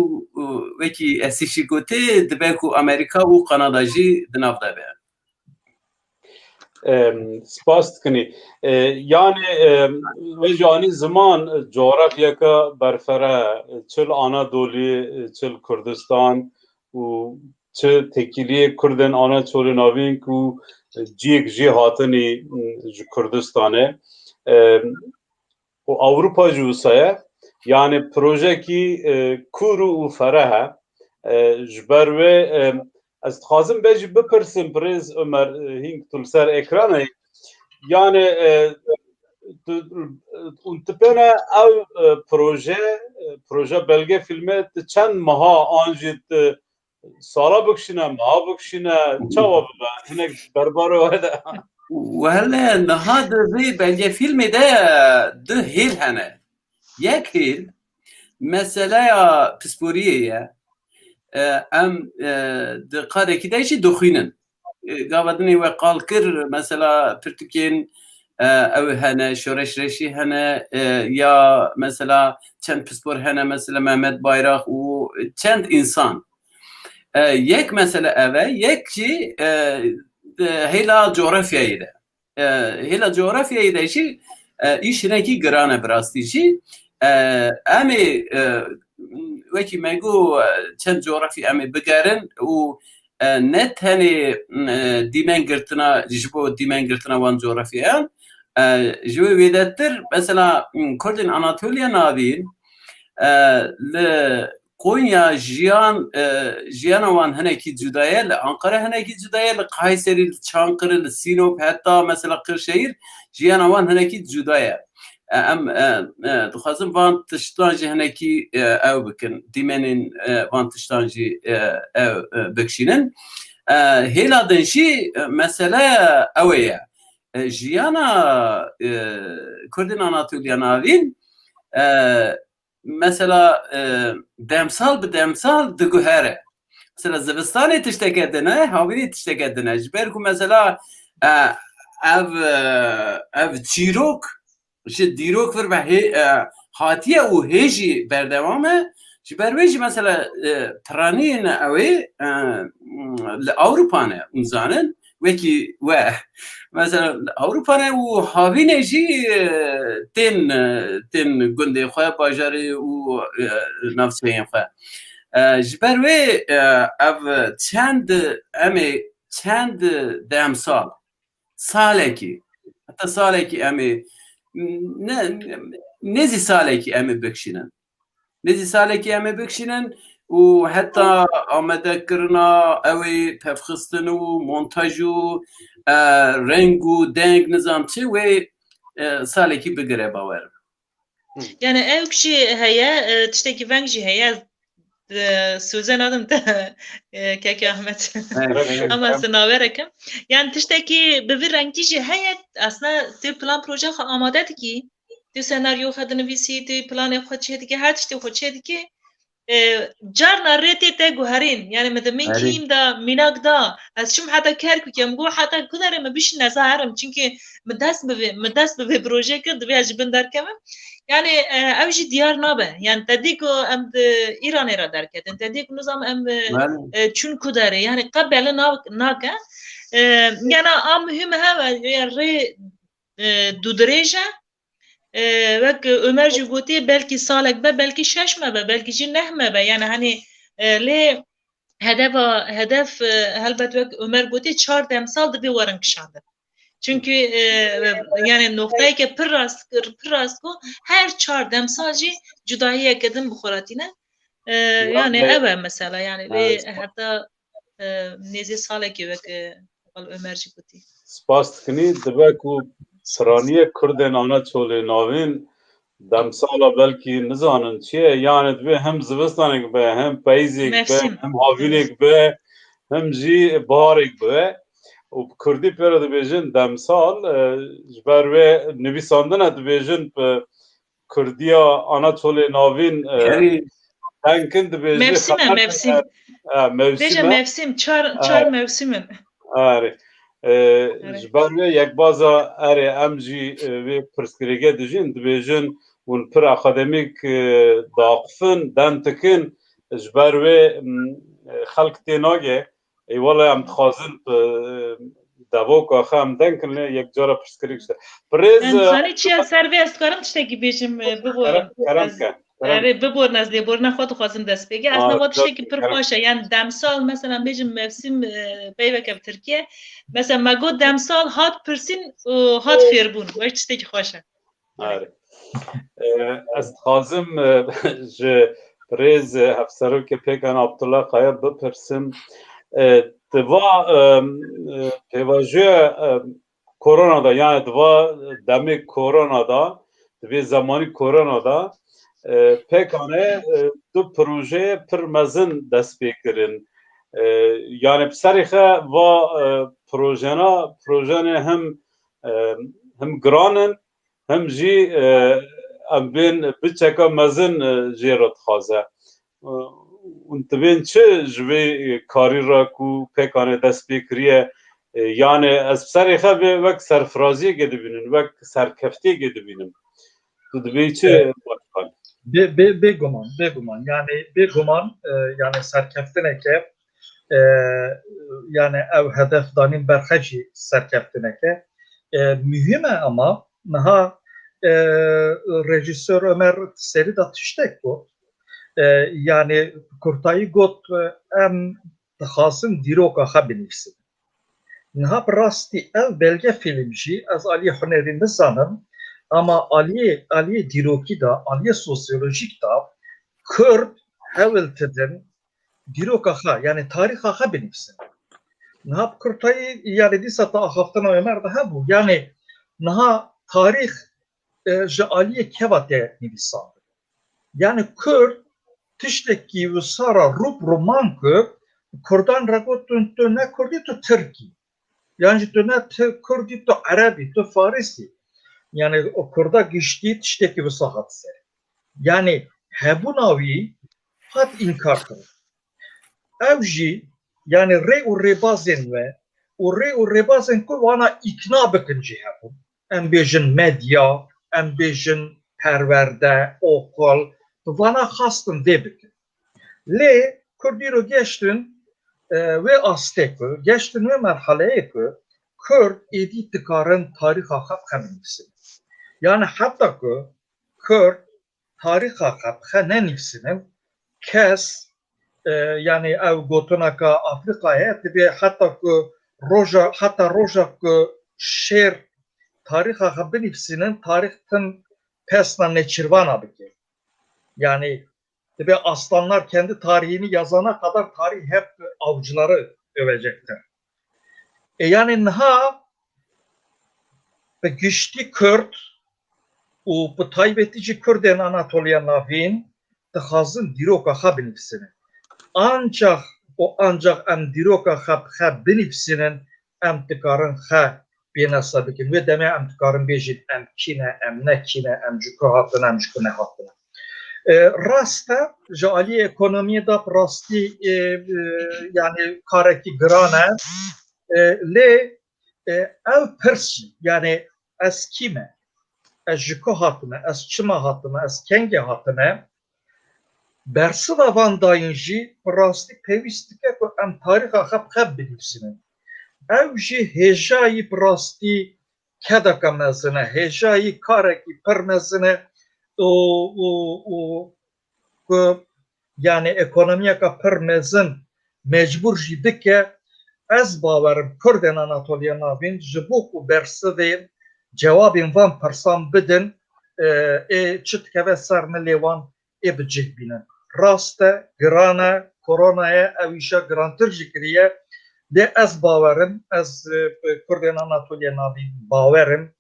wekî esî jî gotê dibe ku Amerîka û Kanada jî di nav de be. Spas dikinî yani ve canî ziman coğrafyaka berfere çil Anadolî çil Kurdistan û çi tekiliyê Kurdên Anatolî navîn ku ciyek jî hatinî ji Kurdistanê û Awropa jî wisa ye yani projekî kûr û fereh e ji ber wê ez dixwazim bejî bipirsim Pirêz Ömer hîn tu li ser ekranê yani hûn tipêne ew proje belge filmê ti çend meha an jî sala bikişîne meha bikişîne çawa bibe hinek berbarê we de Wele niha di vê belge filmê de du hêl hene. Yek hêl meseleya pisporiyê ye em di qadekî de jî dixwînin gavadinê we qal kir mesela pirtûkên ew hene şoreşreşî hene ya mesela çend pispor hene mesela Mehmet Bayrak û çend insan yek mesela eve yek ki hela coğrafyayı da hela coğrafyayı da işi işineki grane birasti işi emi veki megu çend coğrafya emi bigerin u ne tane dimen girtina jibo dimen girtina wan coğrafya jibo vedettir mesela Kurdin Anatolia navin le Konya jiyan wan heneki cudaya le Ankara heneki cudaya le Kayseri Çankırı le Sinop hatta mesela Kırşehir jiyan wan heneki cudaya em dixwazim van tiştanjî henekî ew bikin dîmenên van tiştanjî ew bikşînin hêla din jî mesele ew ye jiyana Kurdên Anatolya navîn mesela demsal bi demsal diguhere mesela zivistanê tişteke dine havînê tişteke dine ji ber ku mesela ev çîrok ji dîrok vir ve hatiye û hêjî berdewam e ji ber wê jî mesela piraniyên ew ê li Ewropane hûn zanin wekî we mesela Ewropane û havînê jî tên gundê xwe bajarê û navçeyên xwe ji ber wê ev çend demsal salekî heta salekî em ê nezî salekî em ê bikşînin nezî salekî em ê bikşînin û heta amedekirina ew ê pevxistin û montaj û reng û deng nizam çi wê salekî bigire bawer Yani ev kişi heye tiştekî veng jî heye Sözen adım da Keke Ahmet ama sınaverekim. Yani tiştekî bi vî rengî jî heye aslında tu plan proje xwe amade dikî tu senaryo xwe dinivîsî tu planê xwe çê dikî her tiştê xwe çê dikî carna rêtê te guherîn yani me min kîm da mînak da ez çûm heta Kerkûkê em got heta kuderê me bişîne ez herim çünkü me dest bi vê projeyê kir divê ez ji bin derkevim yani ew jî diyar nabe yani tedî ku em di Îranê re derketin tedî ku nizam em çûn ku derê yani qet belê nake yani a mühim heve yani rê dudirêj e wek Ömer jî gotiye belkî salek be belkî şeş me be belkî jî neh me be yani hani lê hedef helbet wek Ömer gotiye 4 demsal dibe werin kişandin çünkü yani noktayı ki pir rast ku her 4 demsal jî cudayiyek edin bixweretîne yani ev mesela yani ve hatta nêzî salekî wek Ömer jî gotiye spas dikinî dibe ku piraniyê Kurdên Anatolê navîn demsala belkî nizanin çi ye yani divê hem zivistanê be hem peyzêk be hem havînê be hem jî biharek be û bi Kurdî pêre dibêjin demsal ji ber wê nivîsandina dibêjin bi Kurdiya Anatolê navîn tenkin dibêjin mevsim çar mevsimin ji ber wê yekbaza erê em jî wê pirsgirêgê dijîn dibêjin hûn pir akademîk daqifin den dikin ji ber wê xelk tê nage wala em dixwazin devoka xwe em denkin lê yek cara pirsgirêk işte zanî çi ya ser vê ez dikarim tiştekî bêjim biborim biborin ez lêborina xwe dixwazim dest pêkê ez nava tiştekî pir xweş e yani demsal mesela bêjim mevsim peyveke bi Tirkiye mesela me got demsal hat pirsîn hat fêrbûn weş tiştekî xweş e ez dixwazim ji rêz hevserokê Pêkan Abdullah Qaya bipirsim diva pêvajoya koronada yani diva demê koronada divê zemanî koronada Pêkanê du projeyê pir mezin dest pê kirin yani bi serê xwe va projenê hem giranin hem jî em bên biçeka mezin jê re dixwaze hûn dibên çi ji vê karî re ku Pêkanê dest pê kiriye yani ez bi serê xwe vê wek serfiraziyekê dibînim wek serkeftiyekê dibînim tu dibê çi Bêguman yani bêguman yani serkeftineke yani ev hedef danîn berxecî serkeftineke mühim e ama niha rejisör Ömer Serî da tiştek got yani kurtayî got em dixwazin dîroka xwe binivîsin. Niha bi rastî ev belge film jî ez aliyê hunerî nizanim ama aliyê dîrokî da aliyê sosyolojîk da Kurd hewil didin dîroka xwe yani tarîxa xwe binivîsin. Niha kurtayî yani dîsa ta axaftina Ömer de hebû yani niha tarîx ji aliyê keva te nivîsand. Yani Kurd tiştekî wisa rûp roman ku Kurdan re got tu ne Kurdî tu Tirkî. Yani tu ne Kurdî tu Erebî tu Farisî. Yani o Kurda giştî tiştekî wisa hat ser. Yani hebûna wî hat inkar kirin. Ev jî yani rê û rêbazên we û rê û rêbazên ku wana îkna bikin jî hebûn. Em bêjin medya, em bêjin perwerde, okul, wana xastin vê bikin. Lê Kurdîro geçtin vê astê ku, geçtin vê merheleyê ku Kurd êdî dikarin tarîxa xwe bixwe binivîsin. Yani heta ku Kurd tarîxa xwe bixwe nenivîsinin kes yani ev gotineka Afrikayê dibe heta ku roja ku şêr tarîxa xwe binivîsinin tarîx tin pesna neçîrvana bike. Yani dibe aslanlar kendi tarihini yazana kadar tarih hep avcıları övecektir. Yani niha güçlü Kürt û bi taybetî jî Kurdên Anatoliya navîn dixwazin dîroka xwe binivîsinin. Ancak em dîroka xwe binivîsinin em dikarin xwe bênesa bikin. Vê demê em dikarin bêjin em kîne, em nekîne, em ji ku hatine, em ji ku nehatine. Rast e ji aliyê ekonomiyê da rastî yani karekî giran e lê ev pirsî yani ez kî me, ez ji ku hatime, ez çima hatime, ez kengê hatime bersiva van dayîn jî bi rastî pêwîst dike ku em tarîxa xwe bixwe binivîsinin. Ev jî hêjayî bi rastî kedeka mezin e, hêjayî karekî pir mezin e û ku yani ekonomiyeka pir mezin mecbur jî dike ez bawerim Kurdên Anatoliya navîn ji bo ku bersivê cewabên van pirsan bidin çi dikeve ser milê wan ê bi cih bînin. Rast e, giran e, koronaya ev îşa girantir jî kiriye dê ez bawerim ez Kurdên Anatoliya navîn bawerim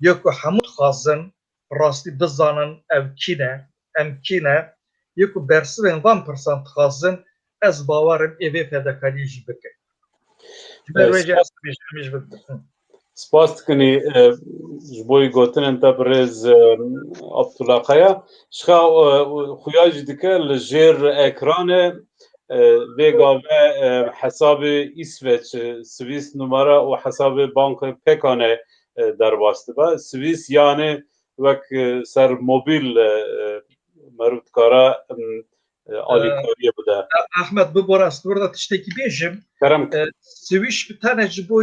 yê ku hemû dixwazin rastî bizanin ev kîne, em kîne yê ku bersivên van pirsan dixwazin ez bawerim ê vê fedakariyê jî bikin. Spas dikinî ji bo gotinên te bi rêz Abdullah Qaya ji xuya jî dike li jêr ekranê vê gave hesabê İsveç Swiss numara û hesabê bankê Pekanê derbas dibe. Swiss yanê wek ser mobil merû dikare alîkariye bide. Ahmet bibora burada tiştekî bêjim Swiss bir tane ji bo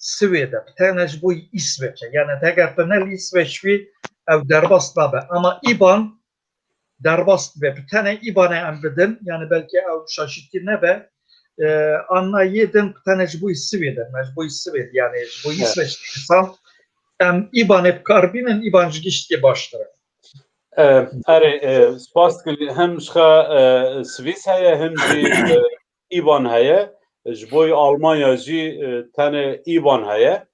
Swêde, bir tane ji bo İsveç'e. Yani heger tu nelî İsveç wî ev derbas nabe. Ama İBAN derbas dibe. Bir tane İBAN'e em bidin. Yani belki ev şaşırtı nebe. Anna yedin bir tane ji bo Swêde. Ji bo Swêd yani ji bo İsveç insan em İBAN hep karbinin İBAN ji giştî baştıra. Erê spas dikim hem ji Swiss heye hem jî İBAN heye. Ji bo Almanya jî tenê İBAN heye.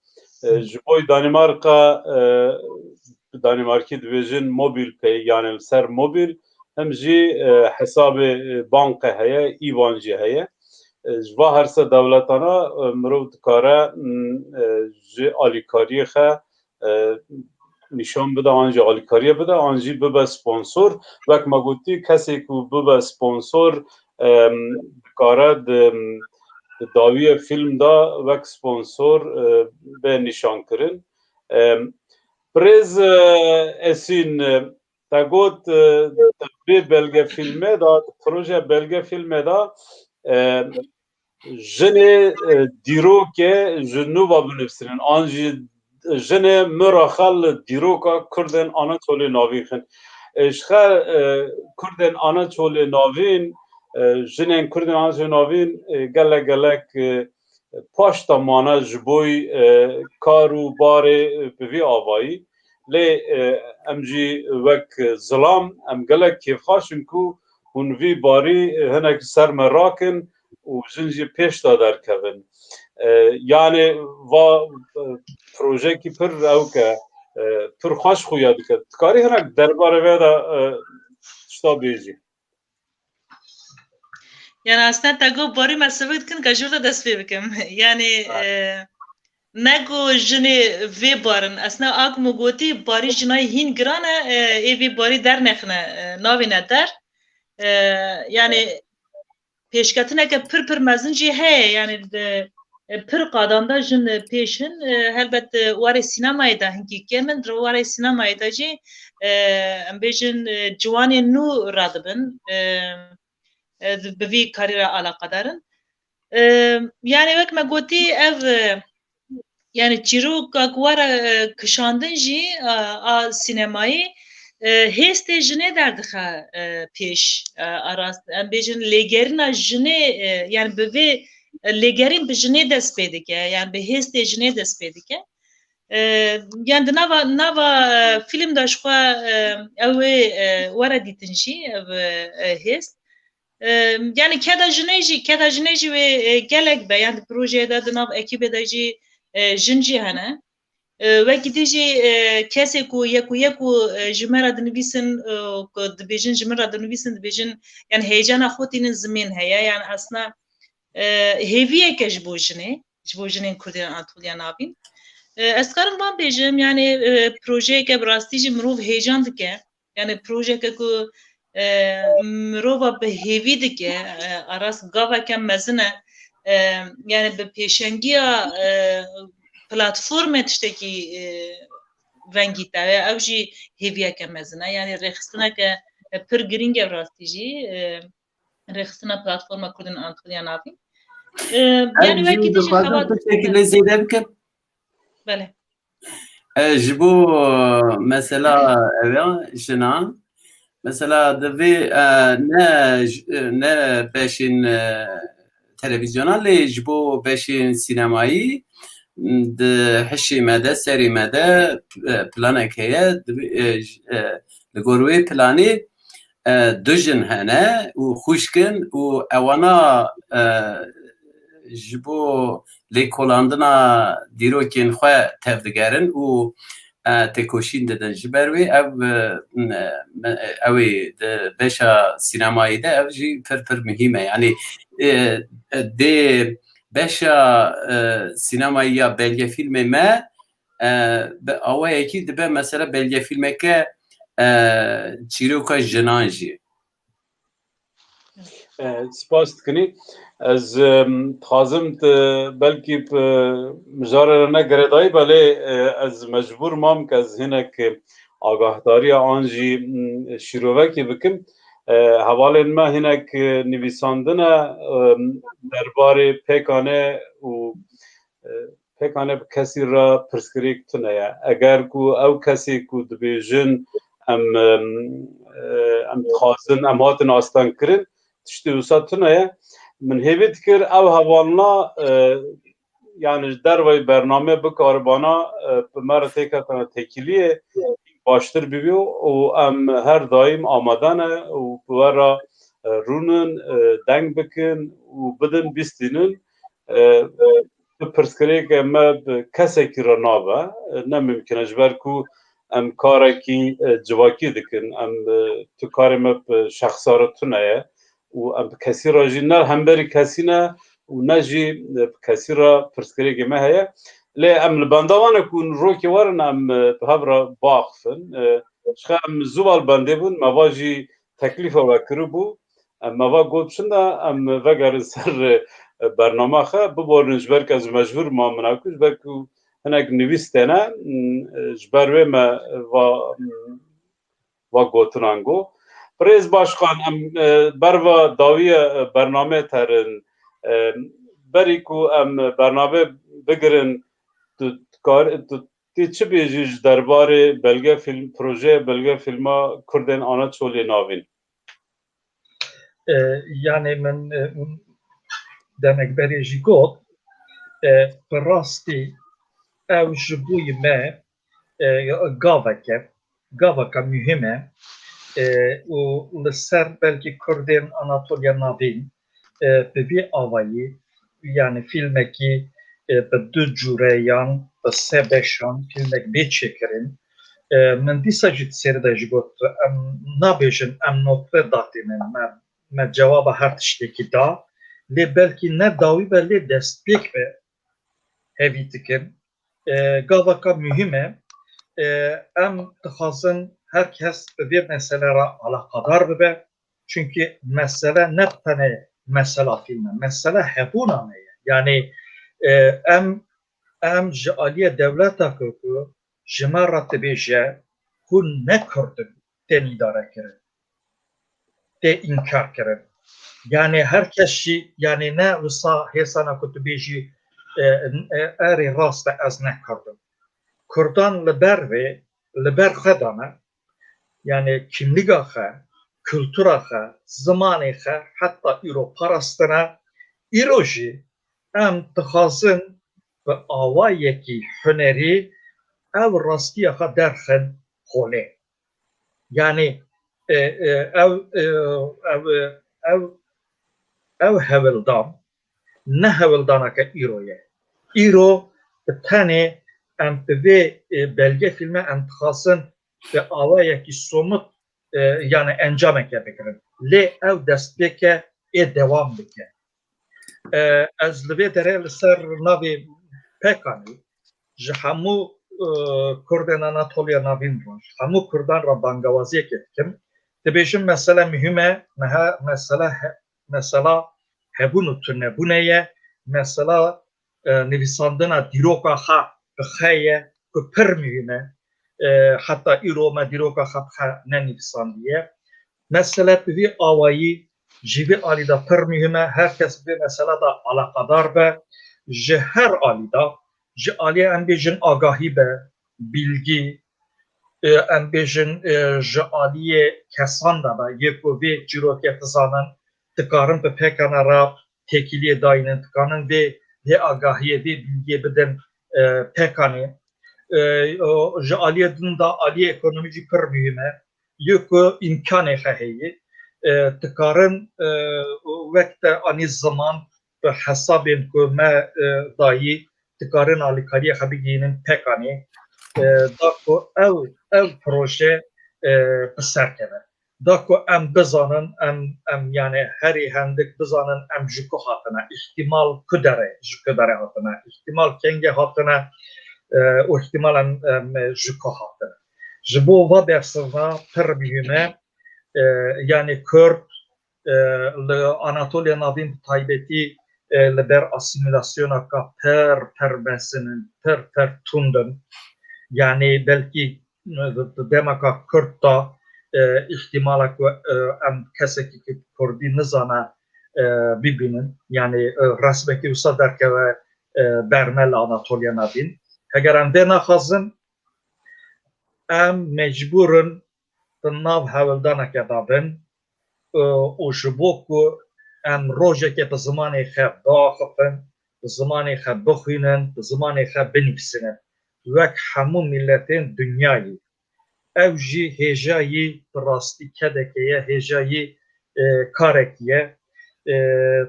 Ji bo Danimarkî dibêjin mobil pey yani ser mobil hem jî hesabê bankê heye İBAN jî heye. Ji va her se dewletana mirov dikare ji alîkariyê xwe nîşan bide an jî alîkariye bide an jî bibe sponsor wek me gotî kesê ku bibe sponsor dikare dawiyê film da wek sponsor bê nîşan kirin. Birêz Esîn te got vê belge filmê da proje belge filmê da jene dîrokê ji nûva binivîsînin an jî jinê miraxel dîroka Kurdên Anatolê navîn xin. Ji xe Kurdên Anatolê navîn jinên Kurdên Anatolê navîn gelek paş tamana ji bo kar û barê bi vî avayî lê em jî wek zilam em gelek kêfxweşin ku hûn vî barî hinek ser me rakin û jin jî pêş da derkevin. Yani va projeyekî pir ewke pir xweş xuya dike. Dikarî hinek derbarê vê de tişta bêjî? Yani aslında tego barî me sivik dikin ka jûr de dest pê bikim. Yani nego jinê vê barin aslında ak mu gotî barî jinayê hîn giran e ê vê barî dernexine navîne der. Yani pêşketineke pir mezin jî heye yani pir qadan da jin pêşin helbet warê sînemayê da hinkî kêmin warê sînemayê da jî em bêjin ciwanên nû radibin bi vî karî re alaqedarin. Yani wek me gotî ev yani çîrokek were kişandin jî a sînemayî hêstê jinê derdixe pêş arast em bêjin lêgerîna jinê yani bi vê lêgerîn bi jinê dest pê dike yani bi hêstê jinê dest pê dike. Yani di nava film da ji xwe ew ê were dîtin jî ev hêst. Yani keda jinê jî wê gelek be yani projeyê de di nav ekîbê de jî jin jî hene. Wekî dî jî kesê ku yeku ji me re dinivîsin ku dibêjin ji min re dinivîsin dibêjin yani heyecana xwe tînin zimên heye yani aslında hêviyeke ji bo jinê ji bo jinên Kurdên Anatoliya navîn. Ez karim van bêjim yani projeyeke bi rastî jî mirov heyecan dike yani projeyeke ku mirova bi hêvî dike arast gaveke mezin e yani bi pêşengiya platformê tiştekî vengî te ew jî hêviyeke mezin e yani rêxistineke pir girîng e rastî jî rêxistina platforma Kurdên Anatoliya navîn. Yani wekî dî jî xebat şekilde zêde bikim. Bele. Ji bo mesela ev jinan mesela divê ne beşên televîzyona lê ji bo beşên sînemayî di hişê me de serê me de planek heye li gor wê planê du jin hene û xwişkin û ewana ji bo lêkolandina dîrokên xwe tev digerin û têkoşîn didin ji ber wê ew ê di beşa sînemayî de ev jî pir mihîm e yani dê beşa sînemayî ya belgefîlmê me bi awayekî dibe mesela belgefîlmeke çîroka jinan jî. Spas dikinî ez dixwazim belkî mijara re negiredayî belê ez mecbûr mam ke ez hinek agahdariya an jî şîrovekê bikim. Hevalên me hinek nivîsandin e derbarê pêkanê û pêkanê bi kesî re pirsgirêk tune ye. Eger ku ew kesê ku dibêjin em dixwazin em hatin astankirin tiştê wisa tune ye. Min hêvî dikir ew hevalina yani ji derveyê bername bikaribana bi me re têketine têkiliyê baştir bibî û em her daîm amade ne û bi we re rûnin deng bikin û bidin bîstînin bi pirsgirêkê me bi kesekî re nabe ne mimkin e ji ber ku em karekî civakî dikin em tu karê me bi şexsa re tune ye û em bi kesî re jî ne hemberî kesî ne û ne jî bi kesî re pirsgirêkê me heye lê em li benda wan e ku rokê werin em bi hev re biaxivin ji xe em zû val bendê bûn meva jî teklîfa we kiribû em meva got biçin de em vegerin ser bername xe biborin ji ber ku ez mecbûr mam mina ku ji ber ku hinek nivîs têne ji ber wê me va gotinan got. Birêz başkan em berva dawiya bername terin beri ku em bername bigirin tu çi bêjî ji derbarê belge film proje belge filma Kurdên Anatolî navîn? Yani min demek berê jî got bi rastî ew ji bo me gaveka mühim e û li ser belkî Kurdên Anatolya navîn bi vê avayî yani filmekî bi du cûreyan bi se beşan filmek bê çêkirin min dîsa jî sêri de jî got em nabêjin em nokte datînin me cewaba her tiştekî da lê belkî ne dawî be lê destpêk be hevî dikin gaveka mühim e em dixwazin herkes bi vê mesele re alaqadar bibe çünkü mesele ne tane mesela filme mesele hebûna me ye yani em ji aliyê dewleta ku ji me re dibêje hûn ne Kurdin tên îdare kirin tê înkar kirin yani herkes jî yani ne wisa hêsana ku tu bêjî erê rast e ez ne Kurdim Kurdan li ber vê li ber xwe dane yani kimlîga xwe kültura xwe zimanê xwe heta îro parastina îro jî em dixwazin bi awayekî hunerî ew rastiya xwe derxin holê yani ew hewildan ne hewildaneke îro ye îro bi tenê em bi vê belge filme em dixwazin bi awayekî somut yani encameke bikirin lê ew destpêke dewam bike ez li vê derê li ser navê pekanî ji hemû Kurdên Anatolya navîn roj hemû Kurdan re bangewaziyekê dikim dibêjim mesele mühim e mesela hebûn û tu nebûnê ye mesela nivîsandina dîroka xwe bi xwe ye ku pir mühim e heta îro me dîroka xwe bi xwe nenivîsandiye mesele bi vê awayî ji vê alî de pir mühim e herkes bi vê mesele de alaqadar be ji her alî de ji aliyê em bêjin agahî be bilgî em bêjin ji aliyê kesan de be yê ku vê çîrokê dizanin dikarin bi pêkana re têkiliyê dayînin dikarin vê agahiyê vê bilgiyê bidin pêkanê ji aliyê din de aliyê ekonomî jî pir mühim e yê ku îmkanê xwe heye dikarin wek te anî ziman bi hesabên ku me dayî dikarin alîkariyê xwe bigihînin pêkanê da ku ew proje bi ser keve da ku em bizanin em yani herî hendik bizanin em ji ku hatine ihtimal ku dere ji ku dere hatine ihtimal kengê hatine û ihtimal em ji ku hatine ji bo va dersivna pir mühim e yani Kurd li Anatolya navîn taybetî li ber asimilasyona ka pir mesinin pir tundin yani belkî demeka Kurd da ihtimala ku em kesekî ki Kurdî nizane bibînin yani resmekî wisa derkeve berme li Anatolya navîn heger em vê naxwazin em mecbûrin di nav hewildaneke de bin û ji bo ku em rojekê bi zimanê xwe biaxivin bi zimanê xwe bixwînin bi zimanê xwe binivîsinin wek hemû milletên dunyayê ew jî hêjayî bi rastî kedekê ye hêjayî karekî ye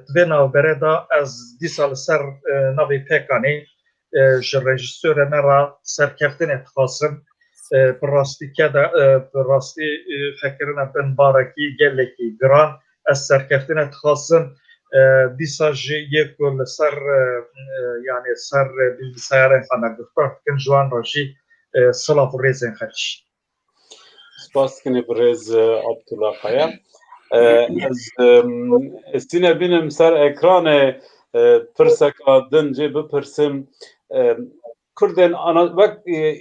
di vê navbere de ez dîsa li ser navê pêkanê ji rejîsora me re serkeftinê dixwazim bi rastî bi rastî fekirina bin barekî gelekî giran ez serkeftinê dixwazim dîsa jî yê ku li ser yani ser bilgisayarên xwe me guhdar dikin ji wan re jî silav û rêzên xwe dişîn Spas dikim birêz Abdullah Xaya ez tîne bînim ser ekranê pirseka din cê bipirsim Kurdên wek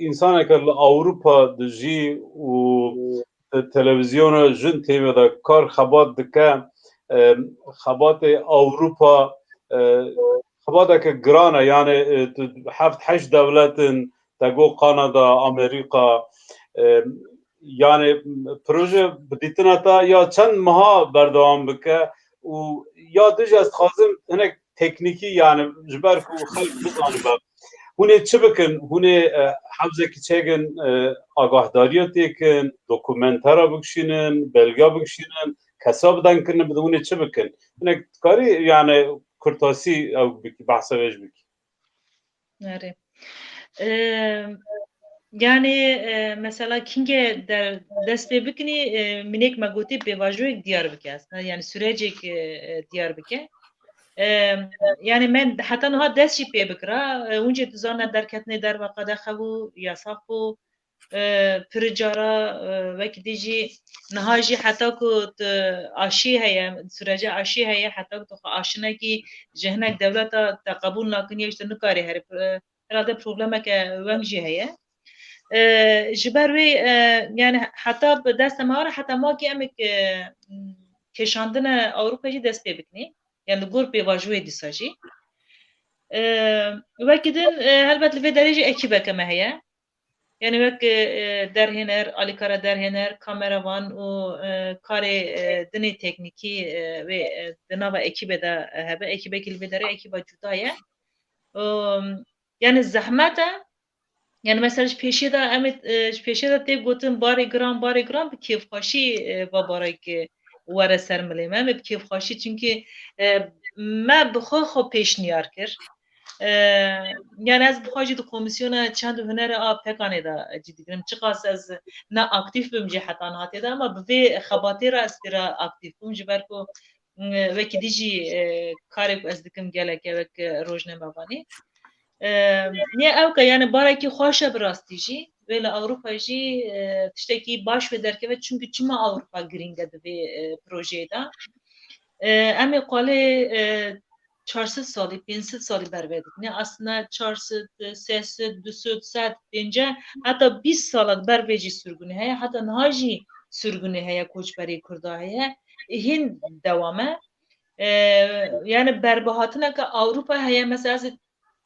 însaneke li Ewropa dijî û televizyona jin têvê de kar xebat dike xebatê Ewropa خبادك جرانا يعني حفت حش دولات تقو كندا أمريكا يعني بروژه بديتنا تا يا چند مها بردوام بك و يا دج از خازم هناك تكنيكي يعني جبر كو خلق بزانه هونه چه بکن هونه حوزه که چگن آگاهداری تکن دوکومنتارا بکشینن بلگا بکشینن کسا بدن کنن بده هونه چه بکن هونه کاری yani kurtasi او بکی بحثا ویج بکی آره yani mesela kinge der dest pê bikini minek me gotî pêvajoyek diyar bike aslında yani sürecek diyar bike yani men heta niha dest jî pê bikira hûn tu zane derketine derveqe de xebû yasak bû pir cara wekî dî jî niha jî heta ku tu aşî heye sürece aşî heye heta ku tu xwe aşinekî ji hinek dewleta te qebûl nakin yek ji tu nikarî herî herhalde problemeke weng jî heye ji ber wê yani heta bi desta me re heta makî emek kêşandina Ewropa jî dest pê bikinî yani li gor pêvajoyê dîsa jî wekî din helbet li vê derê jî ekîbeke me heye yani wek derhêner alîkara derhêner kameravan û karê dinê teknîkî wê di nava ekîbê de hebe ekîbekî li vê derê ekîba cuda ye yani zehmet e yani mesela ji pêşê de em ji pêşê de tê gotin barê giran bi kêfxweşî va barekê were ser milê me bi kêfxweşî çünkü me bi xwe xwe pêşniyar kir yani ez bi xwe jî di komisyona çend û hunerê a pekanê de cî dikirim çi qas ez ne aktif bim jî heta nihatê de ama bi vê xebatê re ez tê re aktif bûm ji ber ku wekî dî jî karê ku ez dikim gelek e wek rojnamevanî niye ew ke yani barekî xweş e bi rastî jî wê li Ewropa jî tiştekî baş vê derkeve çünkü çima Ewropa girîng e di vê projeyê de em ê qalê 400 salî 500 salî ber vê dikin aslında 400 300 200 100 pênce heta 20 sala ber vê jî sürgûnê heye heta niha jî sürgûnê heye koçberî Kurda heye hîn dewam e yani berbihatineke Ewropa heye mesela ez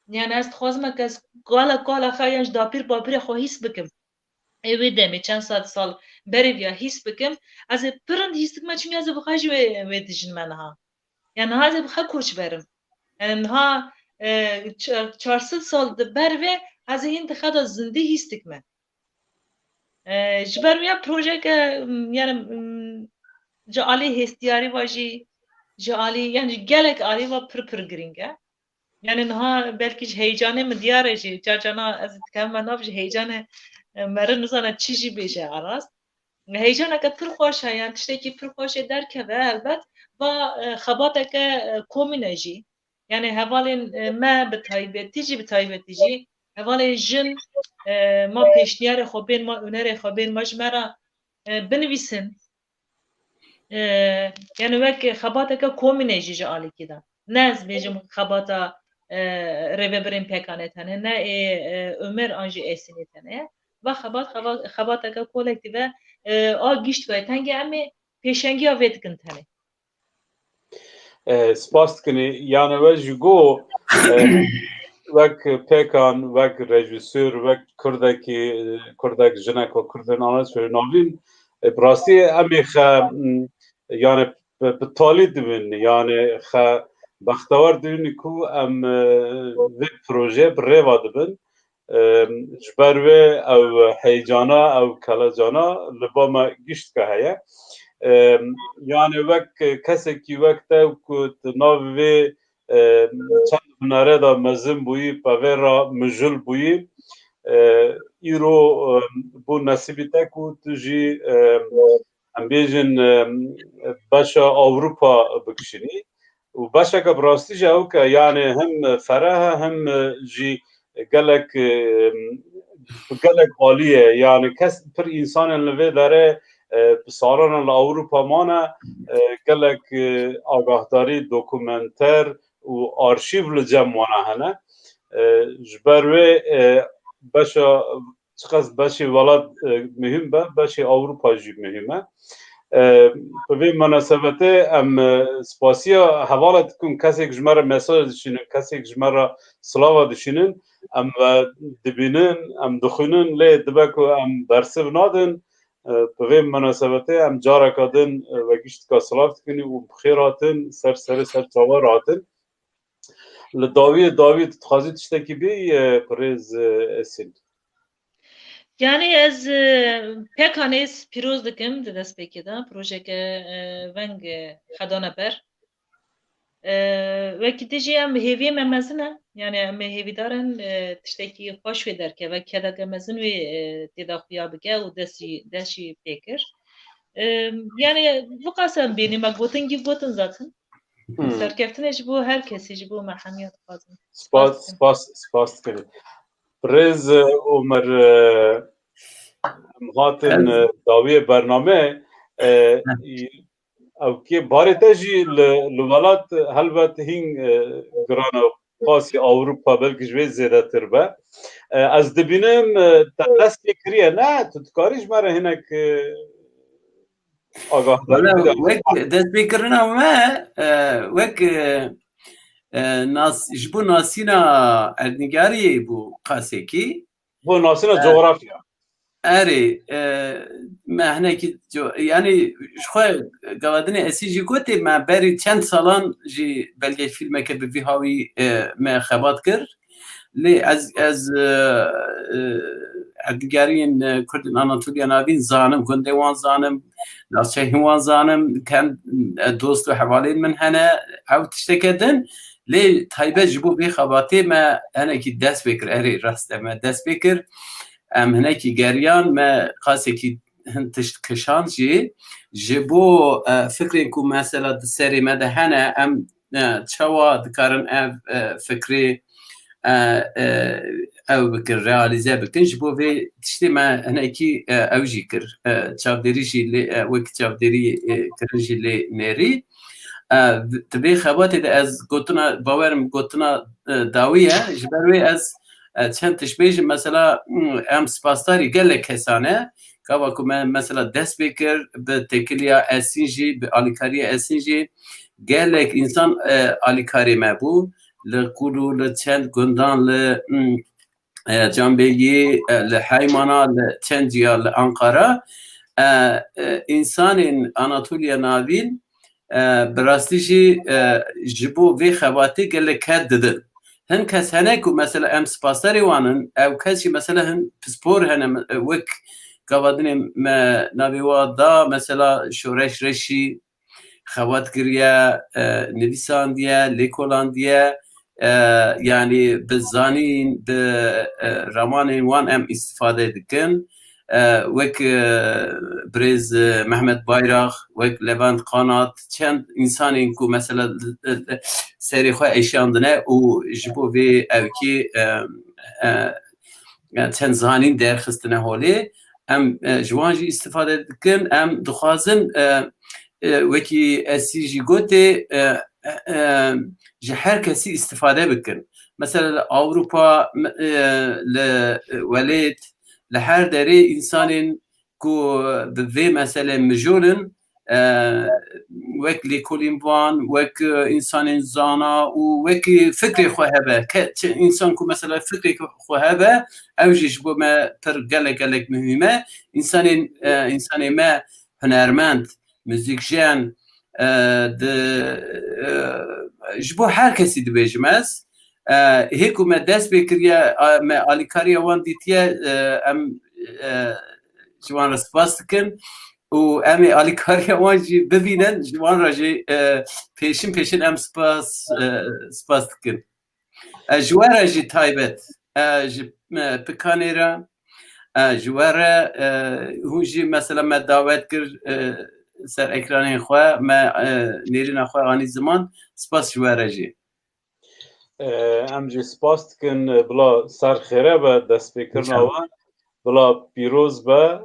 yani ez dixwazim ke ez qala xwe ji dapîr bapîrê xwe hîs bikim wê demê çend sal berê ya hîs bikim ez ê pirind hîs dikime çünkü ez ê bi xwe jî wê dijin me niha yani niha ez ê bi xwe koç berim yani niha 400 sal di ber vê ez ê hîn di xwe de zindî hîs dikime ji ber wê projeke yani ji alî hêstiyarî ve jî ji alî yani gelek alî ve pir girîng e yani niha belkî ji heyecanê min diyar e jî carcana ez dikevim me nav ji heyecanê me re nizane çi jî bêje arast heyecaneke pir xweş e yani tiştekî pir xweşê derkeve helbet va xebateke komîne jî yani hevalên me bi taybetî jî bi taybetî jî hevalê jin ma pêşniyarê xwe bên ma hunerê xwe bên ma ji me re binivîsin yani wek xebateke komînê jî ji alîkî de ne ez bêjim xebata rêveberên pekanê tene ne ê Ömer an jî Êsînê tene ve xebateke kolektiv e a gîşt ve tengê em ê pêşengiya vê dikin tenê spas dikinî yani we ji go wek pekan wek rejîsör wek kurdek jinek û kurdên ana navîn bi rastî em ê xe yani bi talî dibin yani xe bextewar dibin ku em vê proje bi rêva dibin ji ber wê ew heyecana ew kelejana li ba me gîştke heye yani wek kesekî wek te ku tu nav vê çend hunere de mezin bûyî pevê ra mijil bûyî îro bû nesîbî te ku tu jî em bêjin beşa Ewropa bikişînî û beşeke bi rastî jî ew ke yani hem fereh e hem jî gelek alî ye yani kes pir însanên li vê derê bi salan li Ewropa mane gelek agahdarî dokumenter û arşîv li cem wana hene ji ber wê beşa çiqas beşê welat mühim be beşê Ewropa jî mühim e به مناسبته ام سپاسیا حواله کن کسی که جمره مساج دشینن کسی که جمره سلاوا دشینن ام دبینن ام دخونن لی دبکو ام برسب نادن به مناسبته ام جارا کادن و گشت کا سلاف کنی و بخیراتن سر چاوراتن لداوی تخازی تشتکی بی پریز اسین Yani ez pek hanes piroz dikim di destpêkê de projeke veng xedana ber. Wekî te jî em hêviyê me mezin e yani em hêvîdarin tiştekî xweş fê derkeve kedeke mezin wê têda xuya bike û dest jî pê kir. Yani viqas em bêhnî me gotin gîv gotin zatin. Serkeftinê ji bo her kesî ji bo merhemiya dixwazim. سپاس کنید پریز عمر هاتن داوی برنامه او که باره تجی لولات هلوت هین گران خاصی اوروپا بلکه جوی زیده تر به از دبینم دست فکریه نه تو تکاریش مره هنک آگاه داری بده وک دست بکرنا ما وک جبو ناسینا اردنگاری بو قاسکی bu nasına coğrafya اری ما هناکی yani شخواه گوادن اسی جی گوتی ما بری چند سالان جی بلگه فیلمه که به ویهاوی ما خبات کرد لی از اردگارین کردن آناتولیا نابین زانم گنده وان زانم ناسچه وان زانم کن دوست و حوالین من هنه او تشتکدن لی تایبه جبو بی خباتی ما هناکی دست بکر اری راسته ما دست بکر ام هناکی گریان ما قاسه کی هنتشت کشان جی بو فکرین کو مثلا سری مده هنه ام چوا دکارن فکری او بکر realize بکن جبو وی تشتی ما هناکی او جی کر چاودری جی وک چاودری کرن جی لی نری تبی خباتی ده از گوتنا باورم گوتنا داویه جبروی از چند تشبیه مثلا ام سپاسداری گله کسانه که وقتی من مثلا دست بکر به تکلیه اسینجی به آلیکاری اسینجی گله انسان آلیکاری مبو لکولو لچند گندان ل جنبهی لحیمانا لچندیا لانقره انسان آناتولیا ناوین براستیجی جبو وی خواتی گله کد ددن هن کس هنه کو مثلا ام سپاسداری وانن او کسی مثلا هن پسپور هنه وک گوادن ناویوا دا مثلا شورش رشی خوات گریه نویسان دیه لیکولان دیه yani بزانین به رمان وان ام استفاده دکن وک برز محمد بایراق وک لوند قانات چند انسانی کو مثلا سری خو ایشاندنه و جبو وی اوکی چند زانین درخستنه هولی ام جوانجی استفاده دکن ام دخوازن وکی اسی جی گوته جه هر کسی استفاده بکن مثلا اوروپا لولید لهر دری انسانین کو به مثلا مجولن وک لیکولین وان وک انسانین زانا و وک فکری خوهبه که انسان کو مثلا فکری خوهبه اوجش بو ما تر گلک مهمه انسانی ما هنرمند موزیکجن جبو هر کسی دبیجمز هیکو ما دست بکریه ما آلیکاری وان دیتیه ام جوان را سپاس دکن و امی آلیکاری وان جی ببینن جوان را جی پیشن ام سپاس دکن جواره جی تایبت جی پکانی را جواره هون جی مثلا ما دعوت کرد سر اکرانی خواه ما نیرین خواه آنی زمان سپاس جواره جی ام جی سپاس دکن بلا سر خیره به دست بکرنا وان بلا پیروز به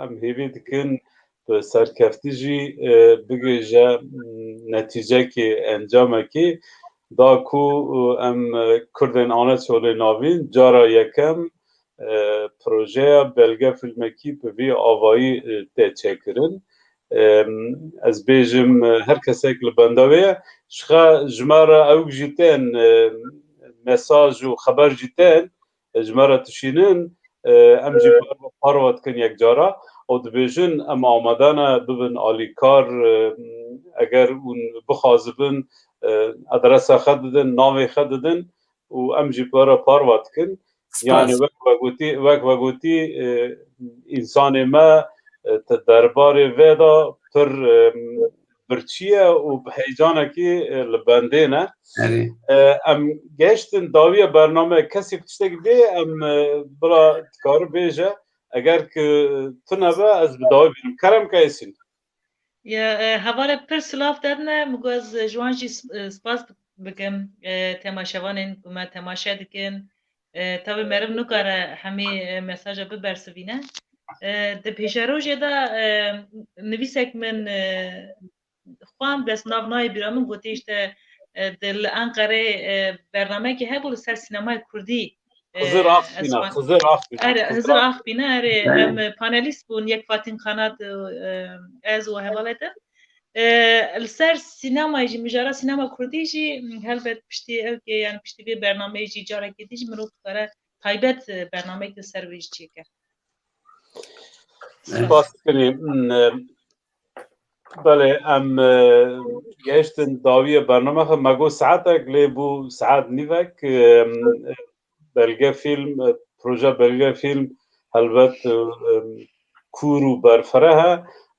ام هیوی دکن به سرکفتی جی بگه جا نتیجه که انجامه که دا کو ام کردن آنه چوله ناوین جارا یکم پروژه بلگه فیلمکی به وی آوایی ته چکرن ez bêjim her kesek li benda wê ye şixa ji me re ew jî tên mesaj û xeber jî tên ji me re tişînin em jî parva dikin yek cara û dibêjin em amade ne bibin alîkar eger hûn bixwazibin adresa xwe didin navê xwe didin û em jî re parva dikin yani wek vegotî însanê me te derbarê vê de pir birçî ye û bi heyecanekî li bendê ne em geştin dawiya bername kesê ku tiştek bê em bila dikare bêje eger ki tunebe ez bi dawî bînim kerem kesîn Ya havale pir silav derine mugaz jwan jî spas bikim temaşevanên ku me temaşe dikin tabi meriv nikare hemî mesaja bibersivîne di pêşerojê de nivîsek min xwan dest nav nayê bîra min gotî işte li Enqerê bernamekî hebû li ser sînemaya Kurdî Hızır Axbîne erê em panelîst bûn yek Fatîn Xanat ez û hevalete li ser sînemayê jî mijara sînema Kurdî jî helbet piştî ew kê yani piştî vê bernameyê jî carekê dî jî mirov dikare taybet bernameyek li ser wê jî çêke. Spas dikim belê em geştin dawiya bername xwe me got saetek lê bû saet nîvek belge fîlm proje belge fîlm helbet kûr û berfere he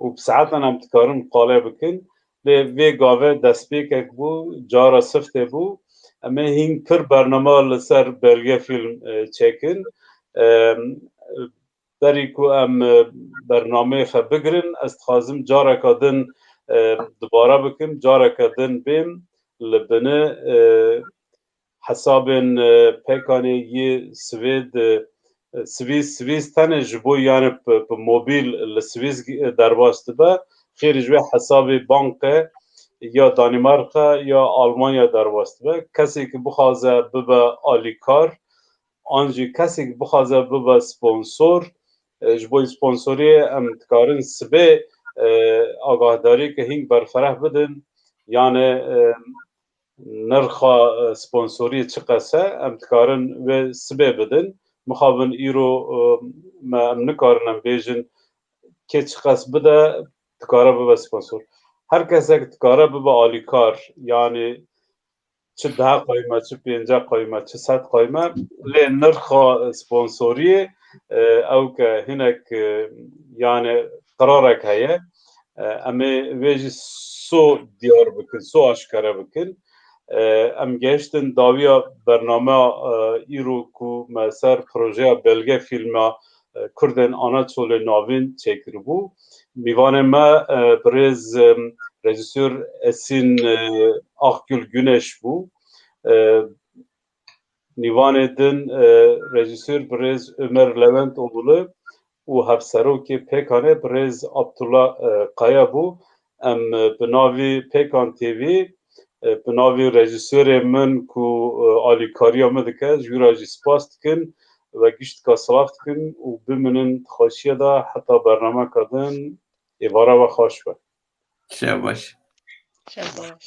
û bi saetan em dikarin qale bikin lê vê gavê destpêkek bû cara siftê bû em ê hîn pir bername li ser belge fîlm çêkin derî ku em bernameyê xwe bigirin ez dixwazim careka din dibare bikim careka din bêm li binê hesabên pêkanê yê Swîs tenê ji bo yani bi mobîl li Swîs derbas dibe xêrî ji wê hesabê bankê ya Danîmarka ya Almanya derbas dibe kesekî bixwaze bibe alîkar an jî kesekî bixwaze bibe sponsor ji bo sponsoriyê em dikarin sibê agahdarieke hîn berfereh bidin yani nirxa sponsoriyê çi qes e em dikarin wê sibê bidin mixabin îro me em nikarin em bêjin kê çi qes bide dikare bibe sponsor her kesek dikare bibe alîkar yani çi 10 qayme çi 5 qayme çi 100 qayme lê nirxa sponsoriyê ew ke hinek yani qirarek heye em ê wê jî so diyar bikin so aşkare bikin em geştin dawiya bername îro ku me ser projeya belge fîlma Kurdên Anatolê navîn çêkiribû mîvanê me birêz rejîsör Esîn Akgül Güneş bû nîvanê din rejîsör birêz Ömer Levent Oğlu û hevserokê pêkanê birêz Abdullah Qaya bû em bi navê Pêkan TV bi navê rejîsorê min ku alîkariya me dike ji wî re jî spas dikin ve giştka silav dikin û biminin xweşiya de heta bernameka din êvara ve xweş be. Şebaş. Şebaş.